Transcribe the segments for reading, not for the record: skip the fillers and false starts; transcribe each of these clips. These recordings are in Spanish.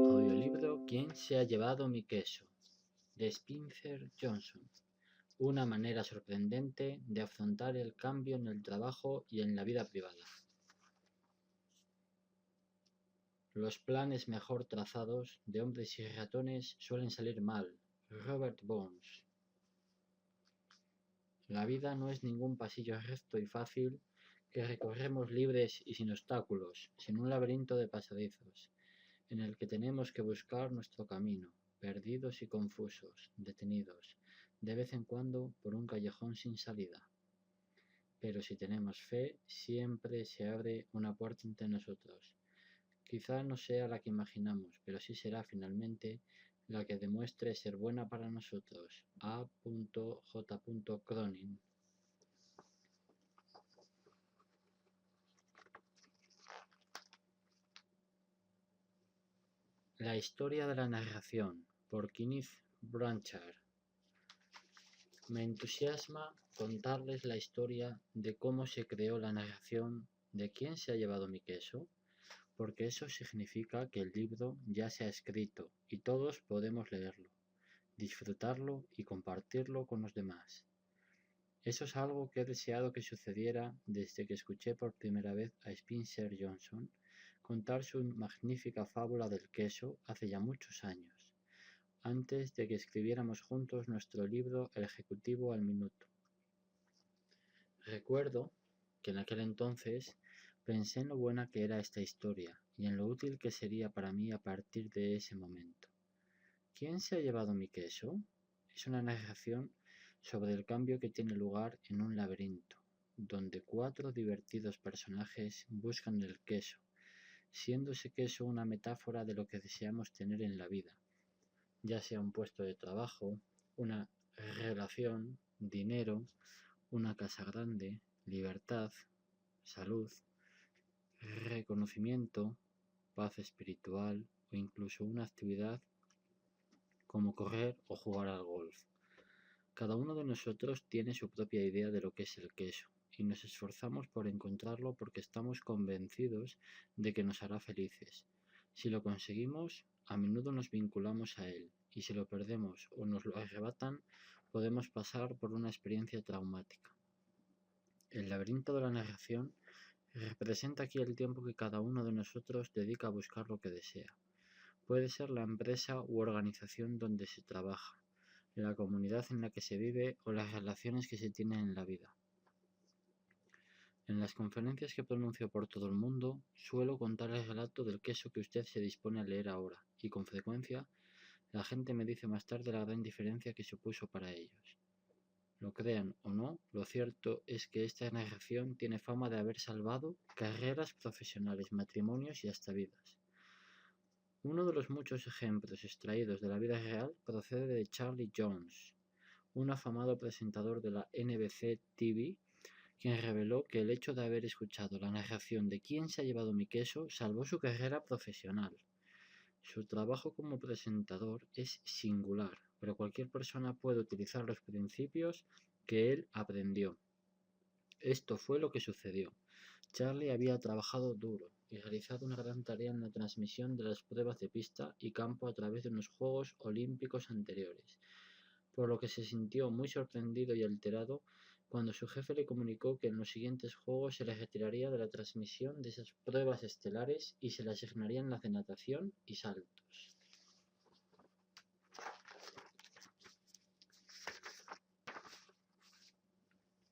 Audiolibro ¿Quién se ha llevado mi queso? De Spencer Johnson. Una manera sorprendente de afrontar el cambio en el trabajo y en la vida privada. Los planes mejor trazados de hombres y ratones suelen salir mal. Robert Burns. La vida no es ningún pasillo recto y fácil que recorremos libres y sin obstáculos, sino un laberinto de pasadizos, en el que tenemos que buscar nuestro camino, perdidos y confusos, detenidos, de vez en cuando por un callejón sin salida. Pero si tenemos fe, siempre se abre una puerta entre nosotros. Quizá no sea la que imaginamos, pero sí será finalmente la que demuestre ser buena para nosotros. A. J. Cronin. La historia de la narración, por Kenneth Blanchard. Me entusiasma contarles la historia de cómo se creó la narración de ¿Quién se ha llevado mi queso? Porque eso significa que el libro ya se ha escrito y todos podemos leerlo, disfrutarlo y compartirlo con los demás. Eso es algo que he deseado que sucediera desde que escuché por primera vez a Spencer Johnson contar su magnífica fábula del queso hace ya muchos años, antes de que escribiéramos juntos nuestro libro El Ejecutivo al Minuto. Recuerdo que en aquel entonces pensé en lo buena que era esta historia y en lo útil que sería para mí a partir de ese momento. ¿Quién se ha llevado mi queso? Es una narración sobre el cambio que tiene lugar en un laberinto, donde 4 divertidos personajes buscan el queso, siendo ese queso una metáfora de lo que deseamos tener en la vida, ya sea un puesto de trabajo, una relación, dinero, una casa grande, libertad, salud, reconocimiento, paz espiritual o incluso una actividad como correr o jugar al golf. Cada uno de nosotros tiene su propia idea de lo que es el queso y nos esforzamos por encontrarlo porque estamos convencidos de que nos hará felices. Si lo conseguimos, a menudo nos vinculamos a él y si lo perdemos o nos lo arrebatan, podemos pasar por una experiencia traumática. El laberinto de la narración representa aquí el tiempo que cada uno de nosotros dedica a buscar lo que desea. Puede ser la empresa u organización donde se trabaja, la comunidad en la que se vive o las relaciones que se tienen en la vida. En las conferencias que pronuncio por todo el mundo, suelo contar el relato del queso que usted se dispone a leer ahora, y con frecuencia la gente me dice más tarde la gran diferencia que supuso para ellos. Lo crean o no, lo cierto es que esta narración tiene fama de haber salvado carreras profesionales, matrimonios y hasta vidas. Uno de los muchos ejemplos extraídos de la vida real procede de Charlie Jones, un afamado presentador de la NBC TV, quien reveló que el hecho de haber escuchado la narración de ¿Quién se ha llevado mi queso? Salvó su carrera profesional. Su trabajo como presentador es singular, pero cualquier persona puede utilizar los principios que él aprendió. Esto fue lo que sucedió. Charlie había trabajado duro y realizado una gran tarea en la transmisión de las pruebas de pista y campo a través de unos Juegos Olímpicos anteriores, por lo que se sintió muy sorprendido y alterado cuando su jefe le comunicó que en los siguientes Juegos se le retiraría de la transmisión de esas pruebas estelares y se le asignarían las de natación y saltos.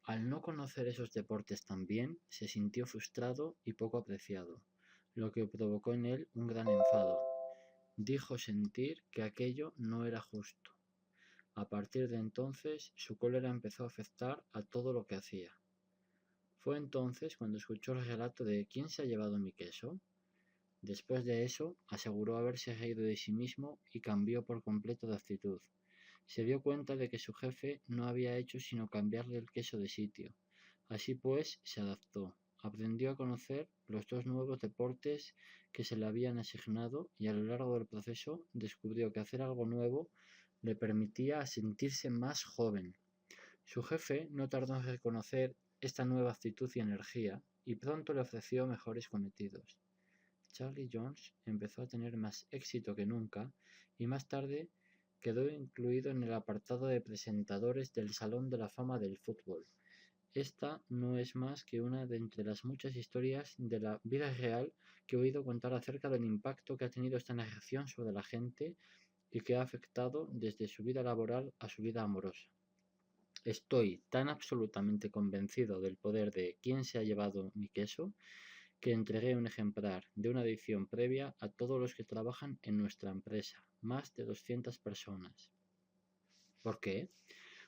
Al no conocer esos deportes tan bien, se sintió frustrado y poco apreciado, lo que provocó en él un gran enfado. Dijo sentir que aquello no era justo. A partir de entonces, su cólera empezó a afectar a todo lo que hacía. Fue entonces cuando escuchó el relato de ¿Quién se ha llevado mi queso? Después de eso, aseguró haberse reído de sí mismo y cambió por completo de actitud. Se dio cuenta de que su jefe no había hecho sino cambiarle el queso de sitio. Así pues, se adaptó, aprendió a conocer los 2 nuevos deportes que se le habían asignado y a lo largo del proceso descubrió que hacer algo nuevo le permitía sentirse más joven. Su jefe no tardó en reconocer esta nueva actitud y energía y pronto le ofreció mejores cometidos. Charlie Jones empezó a tener más éxito que nunca y más tarde quedó incluido en el apartado de presentadores del Salón de la Fama del Fútbol. Esta no es más que una de entre las muchas historias de la vida real que he oído contar acerca del impacto que ha tenido esta narración sobre la gente y que ha afectado desde su vida laboral a su vida amorosa. Estoy tan absolutamente convencido del poder de ¿Quién se ha llevado mi queso?, que entregué un ejemplar de una edición previa a todos los que trabajan en nuestra empresa, más de 200 personas. ¿Por qué?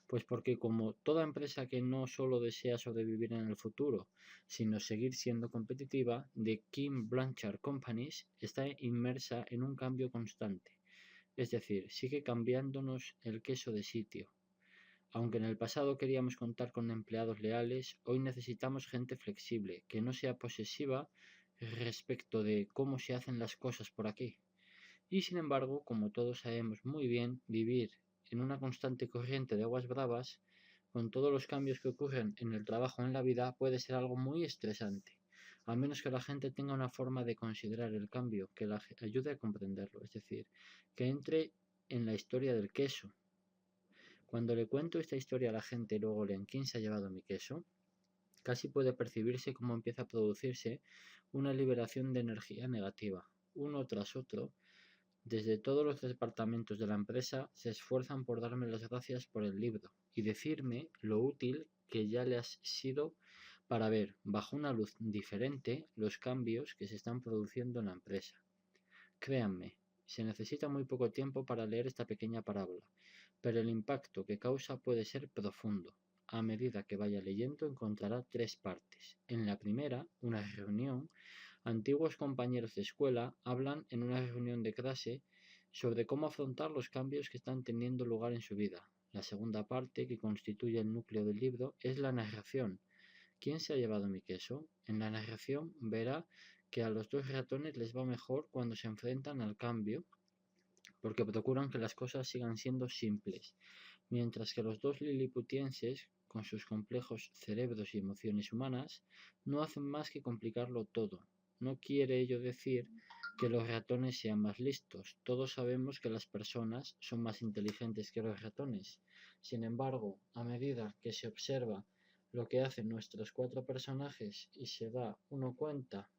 Pues porque como toda empresa que no solo desea sobrevivir en el futuro, sino seguir siendo competitiva, The Kim Blanchard Companies está inmersa en un cambio constante. Es decir, sigue cambiándonos el queso de sitio. Aunque en el pasado queríamos contar con empleados leales, hoy necesitamos gente flexible, que no sea posesiva respecto de cómo se hacen las cosas por aquí. Y sin embargo, como todos sabemos muy bien, vivir en una constante corriente de aguas bravas, con todos los cambios que ocurren en el trabajo o en la vida, puede ser algo muy estresante, a menos que la gente tenga una forma de considerar el cambio que la ayude a comprenderlo, es decir, que entre en la historia del queso. Cuando le cuento esta historia a la gente y luego leen ¿Quién se ha llevado mi queso?, casi puede percibirse cómo empieza a producirse una liberación de energía negativa, uno tras otro. Desde todos los departamentos de la empresa se esfuerzan por darme las gracias por el libro y decirme lo útil que ya le ha sido para ver, bajo una luz diferente, los cambios que se están produciendo en la empresa. Créanme, se necesita muy poco tiempo para leer esta pequeña parábola, pero el impacto que causa puede ser profundo. A medida que vaya leyendo encontrará 3 partes. En la primera, una reunión. Antiguos compañeros de escuela hablan en una reunión de clase sobre cómo afrontar los cambios que están teniendo lugar en su vida. La segunda parte, que constituye el núcleo del libro, es la narración. ¿Quién se ha llevado mi queso? En la narración verá que a los 2 ratones les va mejor cuando se enfrentan al cambio, porque procuran que las cosas sigan siendo simples, mientras que los 2 liliputienses, con sus complejos cerebros y emociones humanas, no hacen más que complicarlo todo. No quiere ello decir que los ratones sean más listos. Todos sabemos que las personas son más inteligentes que los ratones. Sin embargo, a medida que se observa lo que hacen nuestros 4 personajes y se da uno cuenta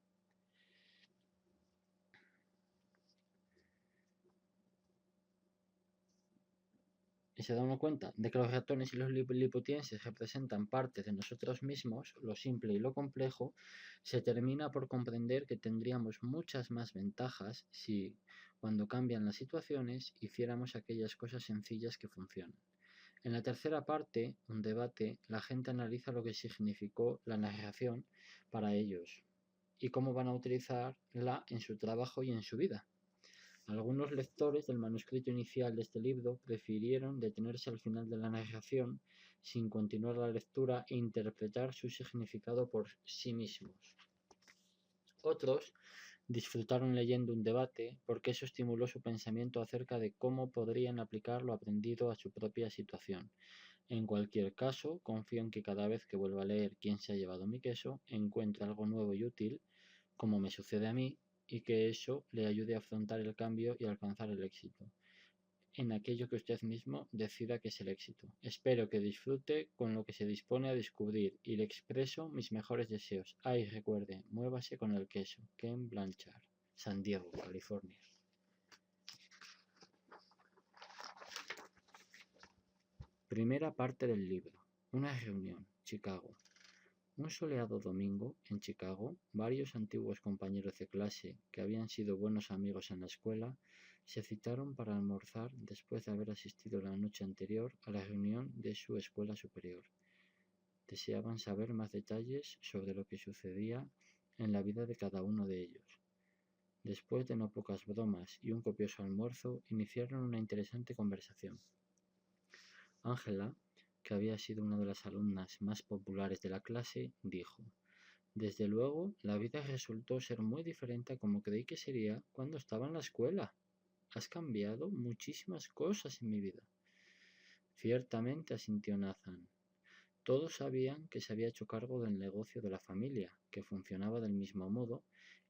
de que los ratones y los liliputienses representan partes de nosotros mismos, lo simple y lo complejo, se termina por comprender que tendríamos muchas más ventajas si, cuando cambian las situaciones, hiciéramos aquellas cosas sencillas que funcionan. En la tercera parte, un debate, la gente analiza lo que significó la narración para ellos y cómo van a utilizarla en su trabajo y en su vida. Algunos lectores del manuscrito inicial de este libro prefirieron detenerse al final de la narración sin continuar la lectura e interpretar su significado por sí mismos. Otros disfrutaron leyendo un debate porque eso estimuló su pensamiento acerca de cómo podrían aplicar lo aprendido a su propia situación. En cualquier caso, confío en que cada vez que vuelva a leer ¿Quién se ha llevado mi queso?, encuentre algo nuevo y útil, como me sucede a mí, y que eso le ayude a afrontar el cambio y a alcanzar el éxito en aquello que usted mismo decida que es el éxito. Espero que disfrute con lo que se dispone a descubrir y le expreso mis mejores deseos. Ay, recuerde, muévase con el queso. Ken Blanchard, San Diego, California. Primera parte del libro. Una reunión, Chicago. Un soleado domingo, en Chicago, varios antiguos compañeros de clase que habían sido buenos amigos en la escuela se citaron para almorzar después de haber asistido la noche anterior a la reunión de su escuela superior. Deseaban saber más detalles sobre lo que sucedía en la vida de cada uno de ellos. Después de no pocas bromas y un copioso almuerzo, iniciaron una interesante conversación. Ángela, que había sido una de las alumnas más populares de la clase, dijo: «Desde luego, la vida resultó ser muy diferente a como creí que sería cuando estaba en la escuela. Has cambiado muchísimas cosas en mi vida». Ciertamente, asintió Nathan. Todos sabían que se había hecho cargo del negocio de la familia, que funcionaba del mismo modo,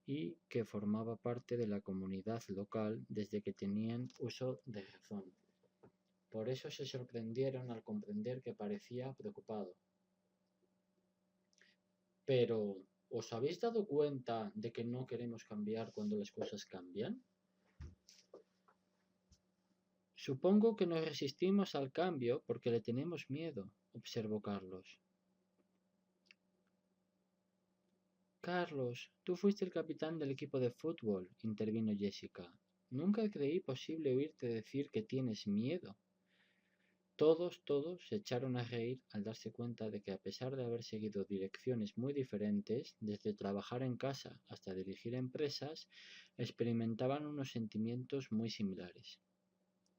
y que formaba parte de la comunidad local desde que tenían uso de razón. Por eso se sorprendieron al comprender que parecía preocupado. Pero, ¿os habéis dado cuenta de que no queremos cambiar cuando las cosas cambian? Supongo que nos resistimos al cambio porque le tenemos miedo, observó Carlos. Carlos, tú fuiste el capitán del equipo de fútbol, intervino Jessica. Nunca creí posible oírte decir que tienes miedo. Todos se echaron a reír al darse cuenta de que a pesar de haber seguido direcciones muy diferentes, desde trabajar en casa hasta dirigir empresas, experimentaban unos sentimientos muy similares.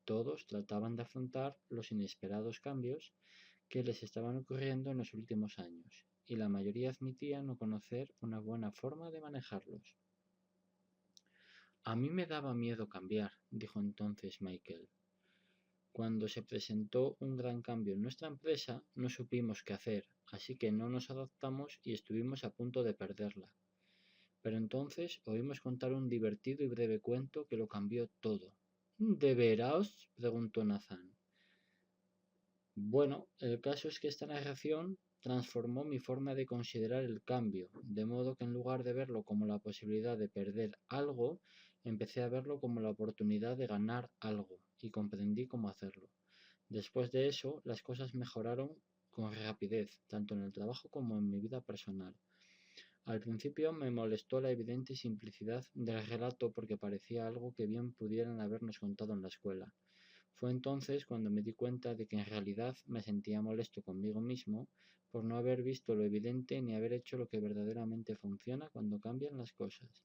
Todos trataban de afrontar los inesperados cambios que les estaban ocurriendo en los últimos años, y la mayoría admitía no conocer una buena forma de manejarlos. A mí me daba miedo cambiar, dijo entonces Michael. Cuando se presentó un gran cambio en nuestra empresa, no supimos qué hacer, así que no nos adaptamos y estuvimos a punto de perderla. Pero entonces oímos contar un divertido y breve cuento que lo cambió todo. ¿De veras?, preguntó Nathan. Bueno, el caso es que esta narración transformó mi forma de considerar el cambio, de modo que en lugar de verlo como la posibilidad de perder algo, empecé a verlo como la oportunidad de ganar algo, y comprendí cómo hacerlo. Después de eso, las cosas mejoraron con rapidez, tanto en el trabajo como en mi vida personal. Al principio me molestó la evidente simplicidad del relato porque parecía algo que bien pudieran habernos contado en la escuela. Fue entonces cuando me di cuenta de que en realidad me sentía molesto conmigo mismo por no haber visto lo evidente ni haber hecho lo que verdaderamente funciona cuando cambian las cosas.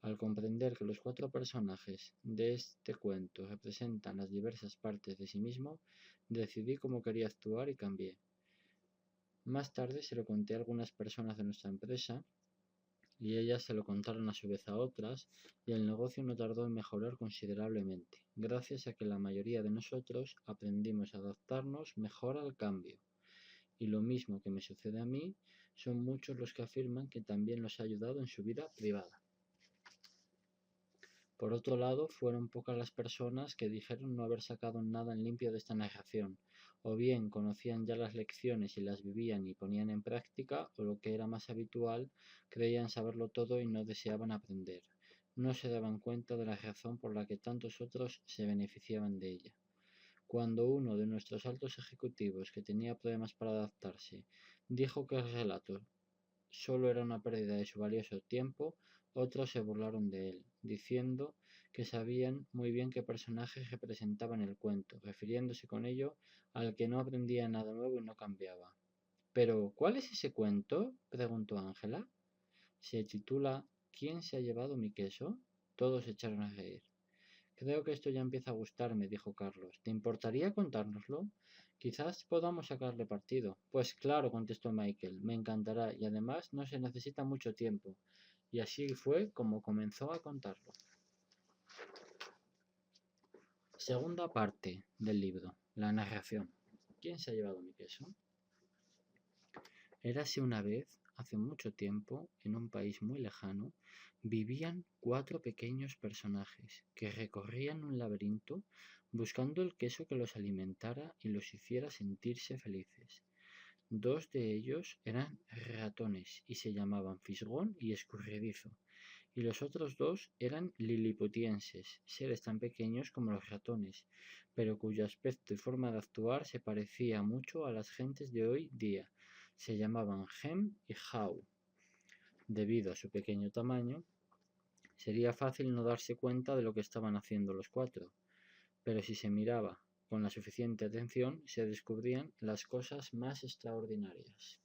Al comprender que los 4 personajes de este cuento representan las diversas partes de sí mismo, decidí cómo quería actuar y cambié. Más tarde se lo conté a algunas personas de nuestra empresa y ellas se lo contaron a su vez a otras, y el negocio no tardó en mejorar considerablemente, gracias a que la mayoría de nosotros aprendimos a adaptarnos mejor al cambio. Y lo mismo que me sucede a mí, son muchos los que afirman que también los ha ayudado en su vida privada. Por otro lado, fueron pocas las personas que dijeron no haber sacado nada en limpio de esta narración, o bien conocían ya las lecciones y las vivían y ponían en práctica, o lo que era más habitual, creían saberlo todo y no deseaban aprender. No se daban cuenta de la razón por la que tantos otros se beneficiaban de ella. Cuando uno de nuestros altos ejecutivos, que tenía problemas para adaptarse, dijo que el relato solo era una pérdida de su valioso tiempo, otros se burlaron de él, diciendo que sabían muy bien qué personajes representaban el cuento, refiriéndose con ello al que no aprendía nada nuevo y no cambiaba. ¿Pero cuál es ese cuento?, preguntó Ángela. Se titula ¿Quién se ha llevado mi queso? Todos se echaron a reír. Creo que esto ya empieza a gustarme, dijo Carlos. ¿Te importaría contárnoslo? Quizás podamos sacarle partido. Pues claro, contestó Michael, me encantará y además no se necesita mucho tiempo. Y así fue como comenzó a contarlo. Segunda parte del libro, la narración. ¿Quién se ha llevado mi queso? Érase una vez, hace mucho tiempo, en un país muy lejano, vivían 4 pequeños personajes que recorrían un laberinto buscando el queso que los alimentara y los hiciera sentirse felices. 2 de ellos eran ratones y se llamaban Fisgón y Escurridizo, y los otros 2 eran liliputienses, seres tan pequeños como los ratones, pero cuyo aspecto y forma de actuar se parecía mucho a las gentes de hoy día. Se llamaban Hem y Haw. Debido a su pequeño tamaño, sería fácil no darse cuenta de lo que estaban haciendo los 4, pero si se miraba con la suficiente atención se descubrían las cosas más extraordinarias.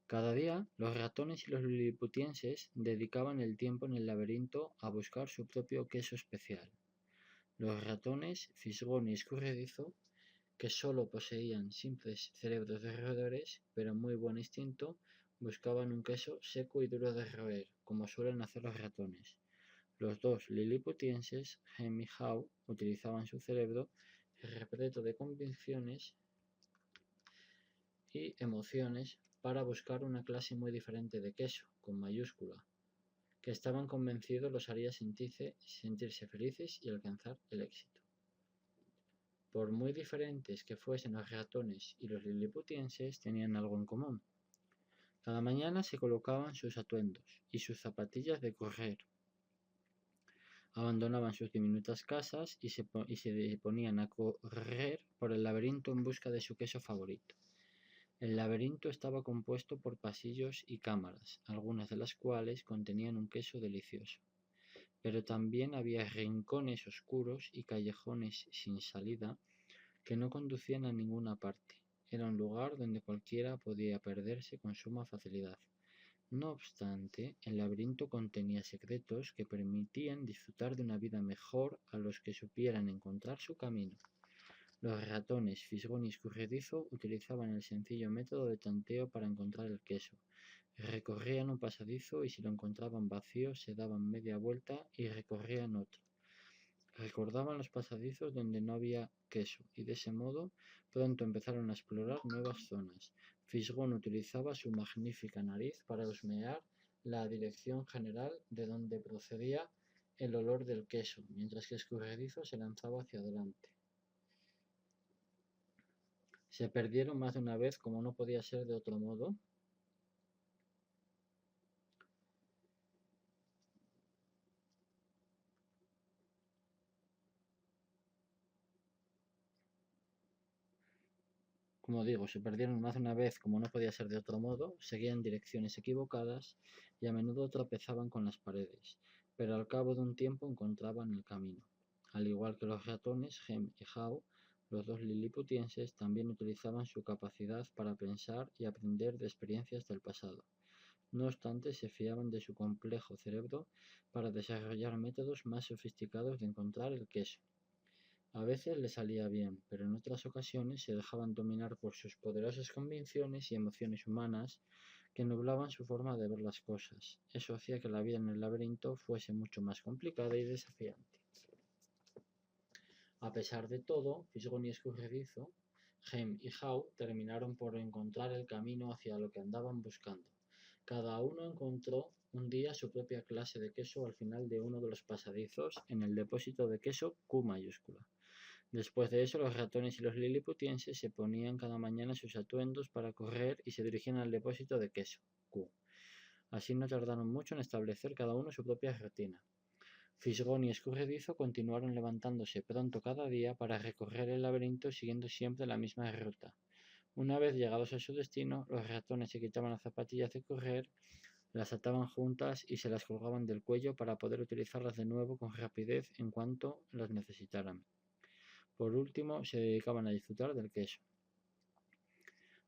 Cada día, los ratones y los liliputienses dedicaban el tiempo en el laberinto a buscar su propio queso especial. Los ratones, Fisgón y Escurridizo, que solo poseían simples cerebros de roedores, pero muy buen instinto, buscaban un queso seco y duro de roer, como suelen hacer los ratones. Los 2 liliputienses, Hem y Haw, utilizaban su cerebro repleto de convicciones y emociones para buscar una clase muy diferente de queso, con mayúscula, que estaban convencidos los haría sentirse felices y alcanzar el éxito. Por muy diferentes que fuesen los ratones y los liliputienses, tenían algo en común. Cada mañana se colocaban sus atuendos y sus zapatillas de correr. Abandonaban sus diminutas casas y se ponían a correr por el laberinto en busca de su queso favorito. El laberinto estaba compuesto por pasillos y cámaras, algunas de las cuales contenían un queso delicioso. Pero también había rincones oscuros y callejones sin salida que no conducían a ninguna parte. Era un lugar donde cualquiera podía perderse con suma facilidad. No obstante, el laberinto contenía secretos que permitían disfrutar de una vida mejor a los que supieran encontrar su camino. Los ratones Fisgón y Escurridizo utilizaban el sencillo método de tanteo para encontrar el queso. Recorrían un pasadizo y si lo encontraban vacío se daban media vuelta y recorrían otro. Recordaban los pasadizos donde no había queso y de ese modo pronto empezaron a explorar nuevas zonas. Fisgón utilizaba su magnífica nariz para husmear la dirección general de donde procedía el olor del queso, mientras que Escurridizo se lanzaba hacia adelante. Se perdieron más de una vez, como no podía ser de otro modo. Como digo, se perdieron más de una vez, como no podía ser de otro modo, seguían direcciones equivocadas y a menudo tropezaban con las paredes, pero al cabo de un tiempo encontraban el camino. Al igual que los ratones, Hem y Haw, los dos liliputienses también utilizaban su capacidad para pensar y aprender de experiencias del pasado. No obstante, se fiaban de su complejo cerebro para desarrollar métodos más sofisticados de encontrar el queso. A veces les salía bien, pero en otras ocasiones se dejaban dominar por sus poderosas convicciones y emociones humanas que nublaban su forma de ver las cosas. Eso hacía que la vida en el laberinto fuese mucho más complicada y desafiante. A pesar de todo, Fisgón y Escurridizo, Hem y Haw terminaron por encontrar el camino hacia lo que andaban buscando. Cada uno encontró un día su propia clase de queso al final de uno de los pasadizos en el depósito de queso Q mayúscula. Después de eso, los ratones y los liliputienses se ponían cada mañana sus atuendos para correr y se dirigían al depósito de queso, Q. Así no tardaron mucho en establecer cada uno su propia rutina. Fisgón y Escurridizo continuaron levantándose pronto cada día para recorrer el laberinto siguiendo siempre la misma ruta. Una vez llegados a su destino, los ratones se quitaban las zapatillas de correr, las ataban juntas y se las colgaban del cuello para poder utilizarlas de nuevo con rapidez en cuanto las necesitaran. Por último, se dedicaban a disfrutar del queso.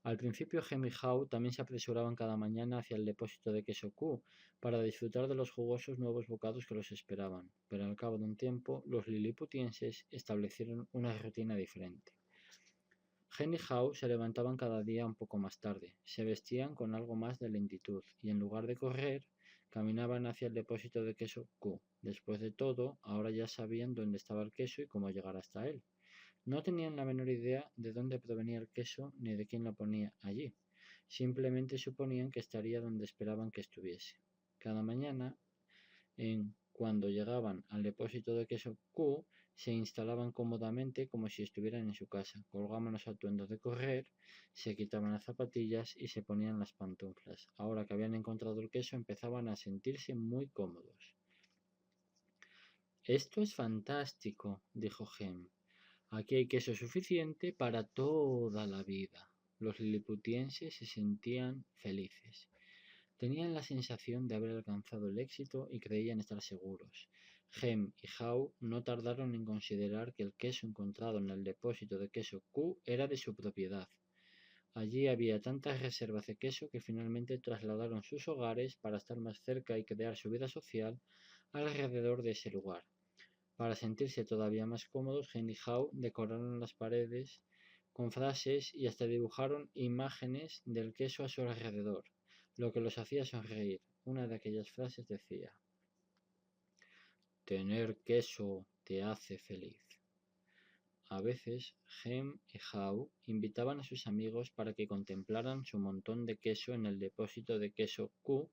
Al principio, Hem y Haw también se apresuraban cada mañana hacia el depósito de queso Q para disfrutar de los jugosos nuevos bocados que los esperaban, pero al cabo de un tiempo, los liliputienses establecieron una rutina diferente. Hem y Haw se levantaban cada día un poco más tarde, se vestían con algo más de lentitud y en lugar de correr, caminaban hacia el depósito de queso Q. Después de todo, ahora ya sabían dónde estaba el queso y cómo llegar hasta él. No tenían la menor idea de dónde provenía el queso ni de quién lo ponía allí. Simplemente suponían que estaría donde esperaban que estuviese. Cada mañana, cuando llegaban al depósito de queso Q, se instalaban cómodamente como si estuvieran en su casa. Colgaban los atuendos de correr, se quitaban las zapatillas y se ponían las pantuflas. Ahora que habían encontrado el queso, empezaban a sentirse muy cómodos. «Esto es fantástico», dijo Hem. «Aquí hay queso suficiente para toda la vida». Los liliputienses se sentían felices. Tenían la sensación de haber alcanzado el éxito y creían estar seguros. Hem y Haw no tardaron en considerar que el queso encontrado en el depósito de queso Q era de su propiedad. Allí había tantas reservas de queso que finalmente trasladaron sus hogares para estar más cerca y crear su vida social alrededor de ese lugar. Para sentirse todavía más cómodos, Hem y Haw decoraron las paredes con frases y hasta dibujaron imágenes del queso a su alrededor, lo que los hacía sonreír. Una de aquellas frases decía: «Tener queso te hace feliz». A veces, Hem y Hao invitaban a sus amigos para que contemplaran su montón de queso en el depósito de queso Q,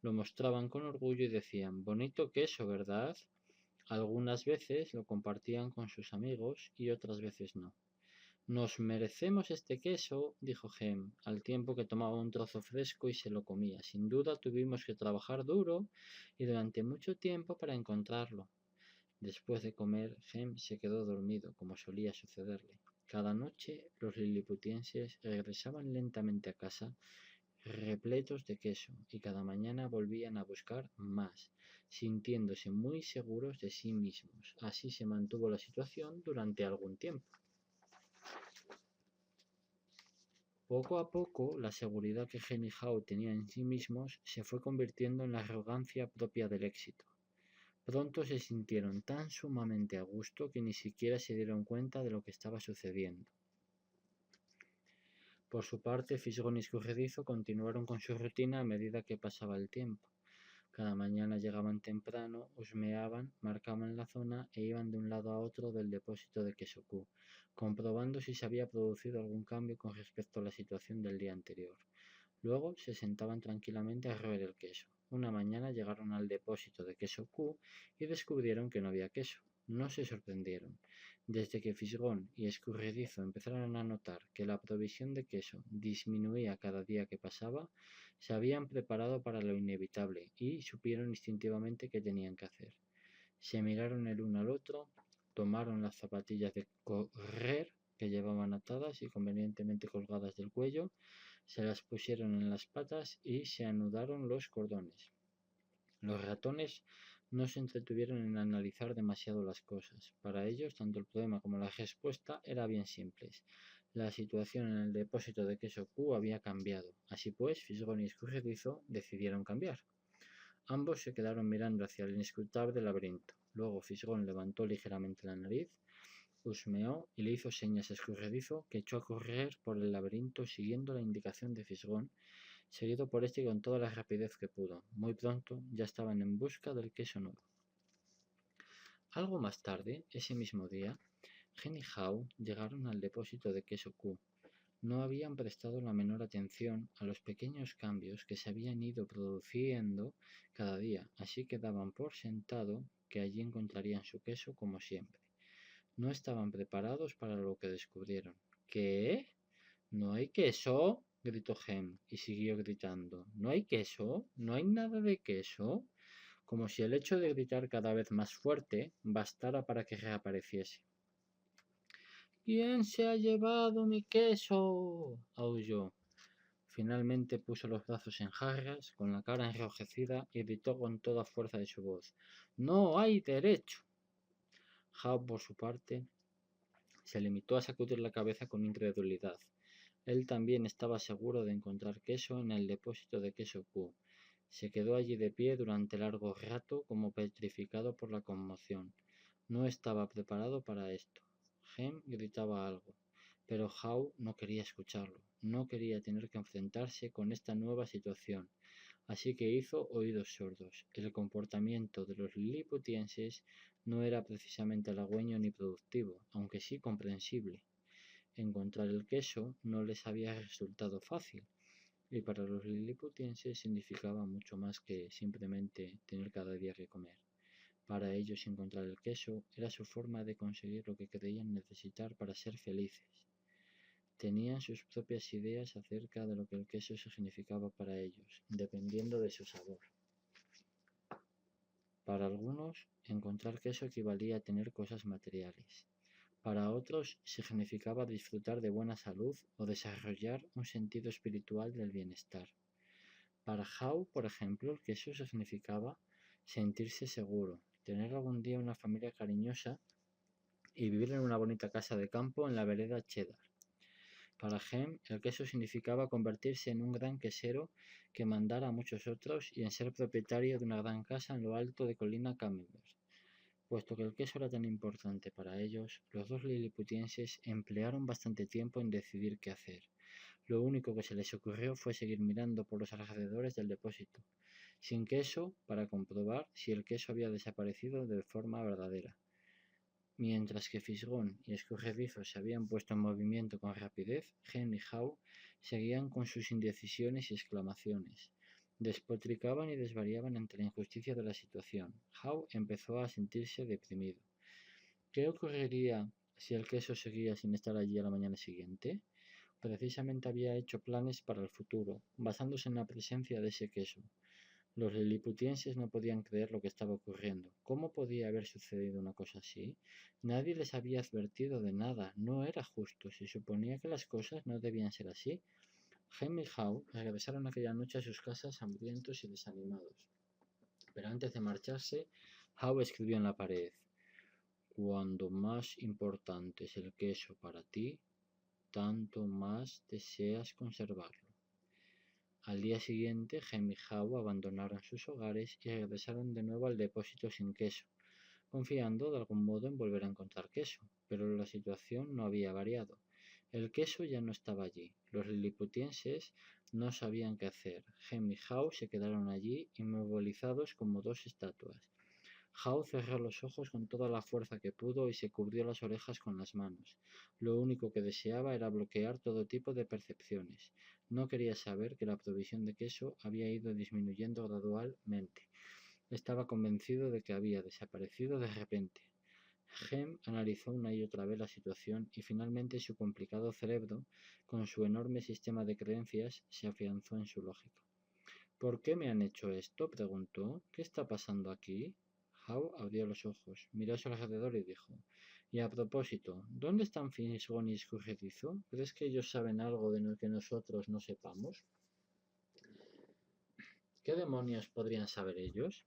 lo mostraban con orgullo y decían, bonito queso, ¿verdad? Algunas veces lo compartían con sus amigos y otras veces no. Nos merecemos este queso, dijo Hem, al tiempo que tomaba un trozo fresco y se lo comía. Sin duda tuvimos que trabajar duro y durante mucho tiempo para encontrarlo. Después de comer, Hem se quedó dormido, como solía sucederle. Cada noche los liliputienses regresaban lentamente a casa, repletos de queso, y cada mañana volvían a buscar más, sintiéndose muy seguros de sí mismos. Así se mantuvo la situación durante algún tiempo. Poco a poco, la seguridad que Hen y Hao tenían en sí mismos se fue convirtiendo en la arrogancia propia del éxito. Pronto se sintieron tan sumamente a gusto que ni siquiera se dieron cuenta de lo que estaba sucediendo. Por su parte, Fisgón y Escurridizo continuaron con su rutina a medida que pasaba el tiempo. Cada mañana llegaban temprano, husmeaban, marcaban la zona e iban de un lado a otro del depósito de queso Q, comprobando si se había producido algún cambio con respecto a la situación del día anterior. Luego se sentaban tranquilamente a roer el queso. Una mañana llegaron al depósito de queso Q y descubrieron que no había queso. No se sorprendieron. Desde que Fisgón y Escurridizo empezaron a notar que la provisión de queso disminuía cada día que pasaba, se habían preparado para lo inevitable y supieron instintivamente qué tenían que hacer. Se miraron el uno al otro, tomaron las zapatillas de correr que llevaban atadas y convenientemente colgadas del cuello, se las pusieron en las patas y se anudaron los cordones. Los ratones no se entretuvieron en analizar demasiado las cosas. Para ellos, tanto el problema como la respuesta eran bien simples. La situación en el depósito de queso Q había cambiado. Así pues, Fisgón y Escurridizo decidieron cambiar. Ambos se quedaron mirando hacia el inescrutable laberinto. Luego Fisgón levantó ligeramente la nariz, husmeó y le hizo señas a Escurridizo, que echó a correr por el laberinto siguiendo la indicación de Fisgón, seguido por este con toda la rapidez que pudo. Muy pronto ya estaban en busca del queso nuevo. Algo más tarde, ese mismo día, Hen y Hao llegaron al depósito de queso Q. No habían prestado la menor atención a los pequeños cambios que se habían ido produciendo cada día, así que daban por sentado que allí encontrarían su queso como siempre. No estaban preparados para lo que descubrieron. ¿Qué? ¿No hay queso? Gritó Hem y siguió gritando. ¿No hay queso? ¿No hay nada de queso? Como si el hecho de gritar cada vez más fuerte bastara para que reapareciese. ¿Quién se ha llevado mi queso? Aulló. Finalmente puso los brazos en jarras, con la cara enrojecida, y gritó con toda fuerza de su voz. ¡No hay derecho! Hao, por su parte, se limitó a sacudir la cabeza con incredulidad. Él también estaba seguro de encontrar queso en el depósito de queso Q. Se quedó allí de pie durante largo rato como petrificado por la conmoción. No estaba preparado para esto. Hem gritaba algo, pero Hao no quería escucharlo. No quería tener que enfrentarse con esta nueva situación. Así que hizo oídos sordos. El comportamiento de los liliputienses no era precisamente halagüeño ni productivo, aunque sí comprensible. Encontrar el queso no les había resultado fácil, y para los liliputienses significaba mucho más que simplemente tener cada día que comer. Para ellos encontrar el queso era su forma de conseguir lo que creían necesitar para ser felices. Tenían sus propias ideas acerca de lo que el queso significaba para ellos, dependiendo de su sabor. Para algunos, encontrar queso equivalía a tener cosas materiales. Para otros significaba disfrutar de buena salud o desarrollar un sentido espiritual del bienestar. Para Hao, por ejemplo, el queso significaba sentirse seguro, tener algún día una familia cariñosa y vivir en una bonita casa de campo en la vereda Cheddar. Para Hem, el queso significaba convertirse en un gran quesero que mandara a muchos otros y en ser propietario de una gran casa en lo alto de colina Camembert. Puesto que el queso era tan importante para ellos, los dos liliputienses emplearon bastante tiempo en decidir qué hacer. Lo único que se les ocurrió fue seguir mirando por los alrededores del depósito, sin queso, para comprobar si el queso había desaparecido de forma verdadera. Mientras que Fisgón y Escurredizo se habían puesto en movimiento con rapidez, Hen y Hao seguían con sus indecisiones y exclamaciones. Despotricaban y desvariaban ante la injusticia de la situación. Hao empezó a sentirse deprimido. ¿Qué ocurriría si el queso seguía sin estar allí a la mañana siguiente? Precisamente había hecho planes para el futuro, basándose en la presencia de ese queso. Los liliputienses no podían creer lo que estaba ocurriendo. ¿Cómo podía haber sucedido una cosa así? Nadie les había advertido de nada. No era justo. Se suponía que las cosas no debían ser así. Hem y Hao regresaron aquella noche a sus casas hambrientos y desanimados. Pero antes de marcharse, Hao escribió en la pared: Cuando más importante es el queso para ti, tanto más deseas conservarlo. Al día siguiente, Hem y Hao abandonaron sus hogares y regresaron de nuevo al depósito sin queso, confiando de algún modo en volver a encontrar queso, pero la situación no había variado. El queso ya no estaba allí. Los liliputienses no sabían qué hacer. Hem y Hao se quedaron allí inmovilizados como dos estatuas. Hao cerró los ojos con toda la fuerza que pudo y se cubrió las orejas con las manos. Lo único que deseaba era bloquear todo tipo de percepciones. No quería saber que la provisión de queso había ido disminuyendo gradualmente. Estaba convencido de que había desaparecido de repente. Hem analizó una y otra vez la situación y finalmente su complicado cerebro, con su enorme sistema de creencias, se afianzó en su lógica. ¿Por qué me han hecho esto?, preguntó. ¿Qué está pasando aquí? Hao abrió los ojos, miró a su alrededor y dijo: Y a propósito, ¿dónde están Fisgón y Escurredizo? ¿Crees que ellos saben algo de lo que nosotros no sepamos? ¿Qué demonios podrían saber ellos?,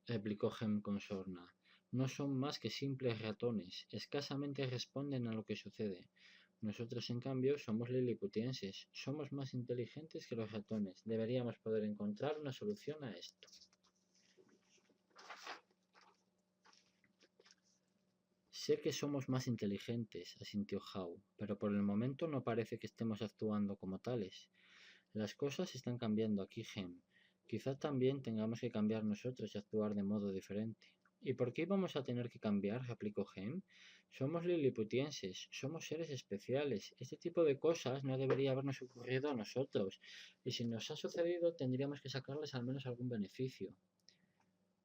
replicó Hem con sorna. No son más que simples ratones, escasamente responden a lo que sucede. Nosotros, en cambio, somos liliputienses, somos más inteligentes que los ratones. Deberíamos poder encontrar una solución a esto. Sé que somos más inteligentes, asintió Hao, pero por el momento no parece que estemos actuando como tales. Las cosas están cambiando aquí, Hem. Quizás también tengamos que cambiar nosotros y actuar de modo diferente. ¿Y por qué vamos a tener que cambiar?, replicó Hem. Somos liliputienses, somos seres especiales. Este tipo de cosas no debería habernos ocurrido a nosotros. Y si nos ha sucedido, tendríamos que sacarles al menos algún beneficio.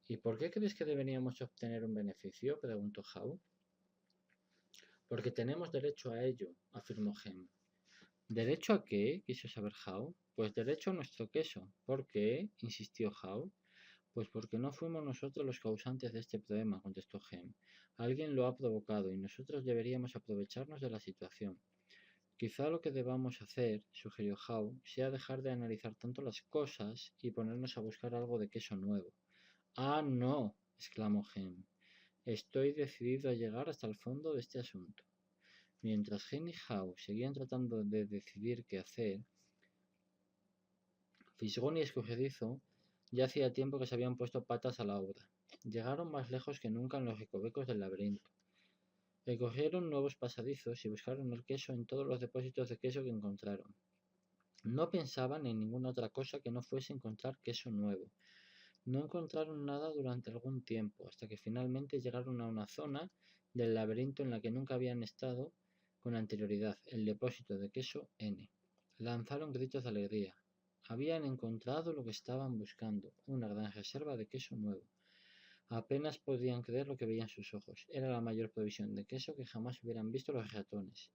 ¿Y por qué crees que deberíamos obtener un beneficio?, preguntó Hao. Porque tenemos derecho a ello, afirmó Hem. ¿Derecho a qué?, quiso saber Hao. Pues derecho a nuestro queso. ¿Por qué?, insistió Hao. Pues porque no fuimos nosotros los causantes de este problema, contestó Hem. Alguien lo ha provocado y nosotros deberíamos aprovecharnos de la situación. Quizá lo que debamos hacer, sugirió Hao, sea dejar de analizar tanto las cosas y ponernos a buscar algo de queso nuevo. ¡Ah, no!, exclamó Hem. Estoy decidido a llegar hasta el fondo de este asunto. Mientras Hen y Hao seguían tratando de decidir qué hacer, Fisgón y Escurredizo ya hacía tiempo que se habían puesto patas a la obra. Llegaron más lejos que nunca en los recovecos del laberinto. Recorrieron nuevos pasadizos y buscaron el queso en todos los depósitos de queso que encontraron. No pensaban en ninguna otra cosa que no fuese encontrar queso nuevo. No encontraron nada durante algún tiempo, hasta que finalmente llegaron a una zona del laberinto en la que nunca habían estado con anterioridad, el depósito de queso N. Lanzaron gritos de alegría. Habían encontrado lo que estaban buscando, una gran reserva de queso nuevo. Apenas podían creer lo que veían sus ojos. Era la mayor provisión de queso que jamás hubieran visto los ratones.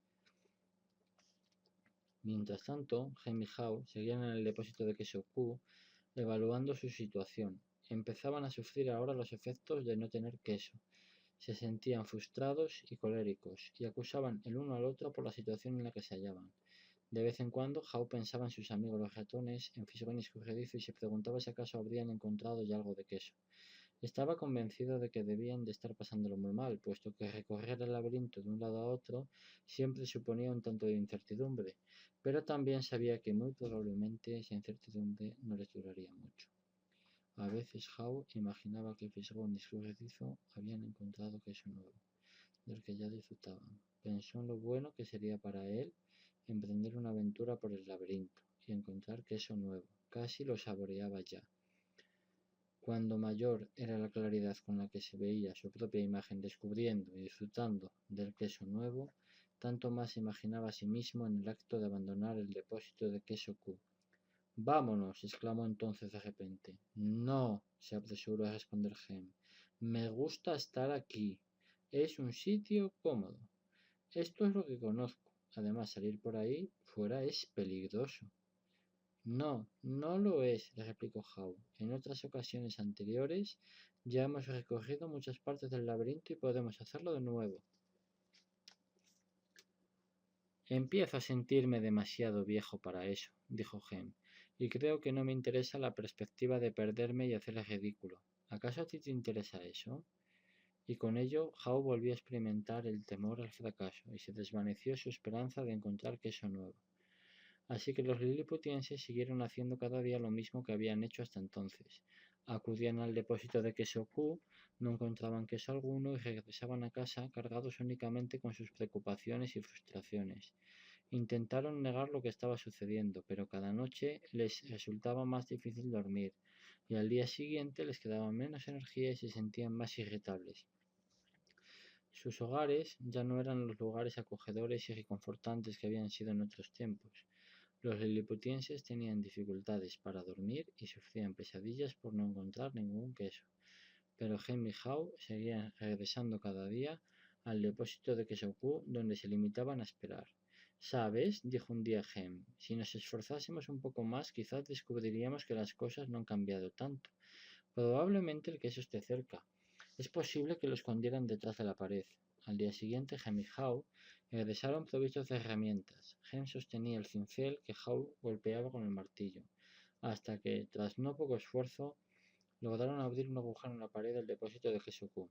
Mientras tanto, Hem y Hao seguían en el depósito de queso Q, evaluando su situación. Empezaban a sufrir ahora los efectos de no tener queso. Se sentían frustrados y coléricos, y acusaban el uno al otro por la situación en la que se hallaban. De vez en cuando, Hao pensaba en sus amigos los ratones, en Fisgón y Escurredizo, y se preguntaba si acaso habrían encontrado ya algo de queso. Estaba convencido de que debían de estar pasándolo muy mal, puesto que recorrer el laberinto de un lado a otro siempre suponía un tanto de incertidumbre, pero también sabía que muy probablemente esa incertidumbre no les duraría mucho. A veces Hao imaginaba que Fisgón y Escurredizo habían encontrado queso nuevo, del que ya disfrutaban. Pensó en lo bueno que sería para él emprender una aventura por el laberinto y encontrar queso nuevo. Casi lo saboreaba ya. Cuando mayor era la claridad con la que se veía su propia imagen descubriendo y disfrutando del queso nuevo, tanto más se imaginaba a sí mismo en el acto de abandonar el depósito de queso Q. —Vámonos —exclamó entonces de repente. —No —se apresuró a responder Gem—. Me gusta estar aquí. Es un sitio cómodo. Esto es lo que conozco. Además, salir por ahí fuera es peligroso. No, no lo es, le replicó Howe. En otras ocasiones anteriores ya hemos recorrido muchas partes del laberinto y podemos hacerlo de nuevo. Empiezo a sentirme demasiado viejo para eso, dijo Gem, y creo que no me interesa la perspectiva de perderme y hacer el ridículo. ¿Acaso a ti te interesa eso? Y con ello, Howe volvió a experimentar el temor al fracaso y se desvaneció su esperanza de encontrar queso nuevo. Así que los liliputienses siguieron haciendo cada día lo mismo que habían hecho hasta entonces. Acudían al depósito de queso Q, no encontraban queso alguno y regresaban a casa cargados únicamente con sus preocupaciones y frustraciones. Intentaron negar lo que estaba sucediendo, pero cada noche les resultaba más difícil dormir, y al día siguiente les quedaba menos energía y se sentían más irritables. Sus hogares ya no eran los lugares acogedores y reconfortantes que habían sido en otros tiempos. Los liliputienses tenían dificultades para dormir y sufrían pesadillas por no encontrar ningún queso. Pero Gem y Howe seguían regresando cada día al depósito de queso Q, donde se limitaban a esperar. ¿Sabes? Dijo un día Gem. Si nos esforzásemos un poco más, quizás descubriríamos que las cosas no han cambiado tanto. Probablemente el queso esté cerca. Es posible que lo escondieran detrás de la pared. Al día siguiente, Gem y Howe regresaron provistos de herramientas. Gem sostenía el cincel que Howe golpeaba con el martillo, hasta que, tras no poco esfuerzo, lograron abrir un agujero en la pared del depósito de queso Q.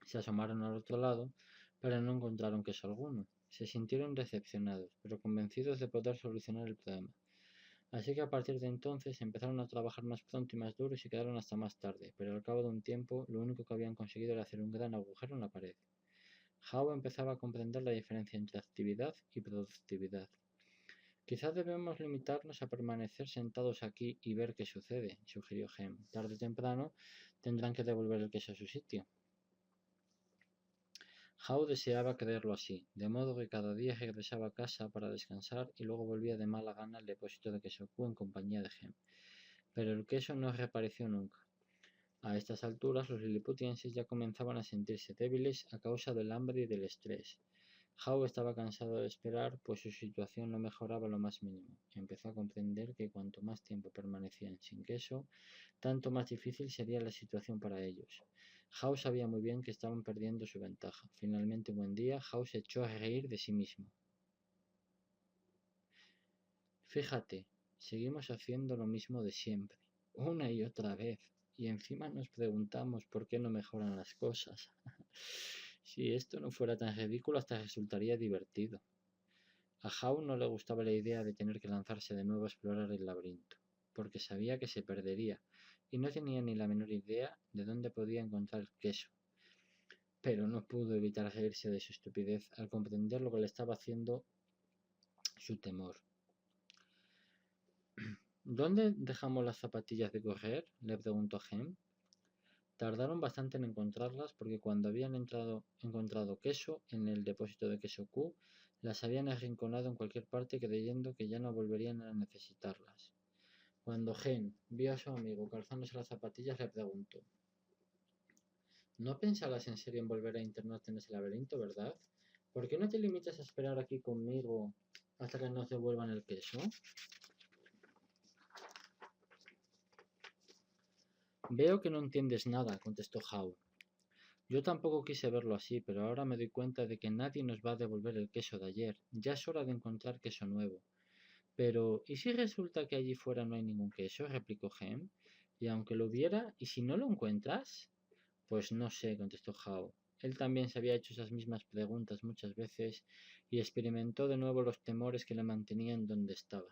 Se asomaron al otro lado, pero no encontraron queso alguno. Se sintieron decepcionados, pero convencidos de poder solucionar el problema. Así que a partir de entonces empezaron a trabajar más pronto y más duro y se quedaron hasta más tarde, pero al cabo de un tiempo lo único que habían conseguido era hacer un gran agujero en la pared. Howe empezaba a comprender la diferencia entre actividad y productividad. Quizás debemos limitarnos a permanecer sentados aquí y ver qué sucede, sugirió Gem. Tarde o temprano tendrán que devolver el queso a su sitio. Howe deseaba creerlo así, de modo que cada día regresaba a casa para descansar y luego volvía de mala gana al depósito de queso Q en compañía de Gem. Pero el queso no reapareció nunca. A estas alturas los liliputienses ya comenzaban a sentirse débiles a causa del hambre y del estrés. Howe estaba cansado de esperar, pues su situación no mejoraba lo más mínimo, y empezó a comprender que cuanto más tiempo permanecían sin queso, tanto más difícil sería la situación para ellos. Howe sabía muy bien que estaban perdiendo su ventaja. Finalmente, un buen día, Howe se echó a reír de sí mismo. Fíjate, seguimos haciendo lo mismo de siempre, una y otra vez, y encima nos preguntamos por qué no mejoran las cosas. Si esto no fuera tan ridículo, hasta resultaría divertido. A Howe no le gustaba la idea de tener que lanzarse de nuevo a explorar el laberinto, porque sabía que se perdería, y no tenía ni la menor idea de dónde podía encontrar queso. Pero no pudo evitar reírse de su estupidez al comprender lo que le estaba haciendo su temor. ¿Dónde dejamos las zapatillas de correr?, le preguntó Gem. Tardaron bastante en encontrarlas porque cuando habían encontrado queso en el depósito de queso Q, las habían arrinconado en cualquier parte creyendo que ya no volverían a necesitarlas. Cuando Gem vio a su amigo calzándose las zapatillas, le preguntó: ¿No pensarás en serio en volver a internarte en ese laberinto, verdad? ¿Por qué no te limitas a esperar aquí conmigo hasta que nos devuelvan el queso? Veo que no entiendes nada, contestó Howe. Yo tampoco quise verlo así, pero ahora me doy cuenta de que nadie nos va a devolver el queso de ayer. Ya es hora de encontrar queso nuevo. Pero, ¿y si resulta que allí fuera no hay ningún queso?, replicó Gem. Y aunque lo hubiera, ¿y si no lo encuentras? Pues no sé, contestó Howe. Él también se había hecho esas mismas preguntas muchas veces y experimentó de nuevo los temores que le mantenían donde estaba.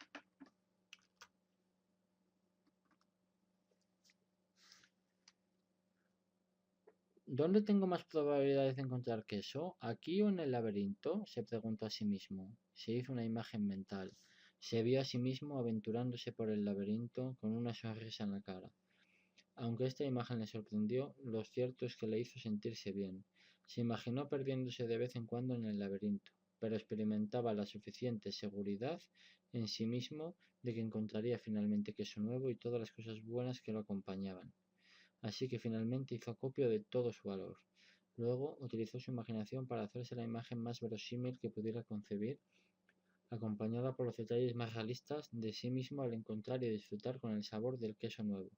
¿Dónde tengo más probabilidades de encontrar queso? ¿Aquí o en el laberinto?, se preguntó a sí mismo. Se hizo una imagen mental. Se vio a sí mismo aventurándose por el laberinto con una sonrisa en la cara. Aunque esta imagen le sorprendió, lo cierto es que le hizo sentirse bien. Se imaginó perdiéndose de vez en cuando en el laberinto, pero experimentaba la suficiente seguridad en sí mismo de que encontraría finalmente queso nuevo y todas las cosas buenas que lo acompañaban. Así que finalmente hizo acopio de todo su valor. Luego utilizó su imaginación para hacerse la imagen más verosímil que pudiera concebir, acompañada por los detalles más realistas de sí mismo al encontrar y disfrutar con el sabor del queso nuevo.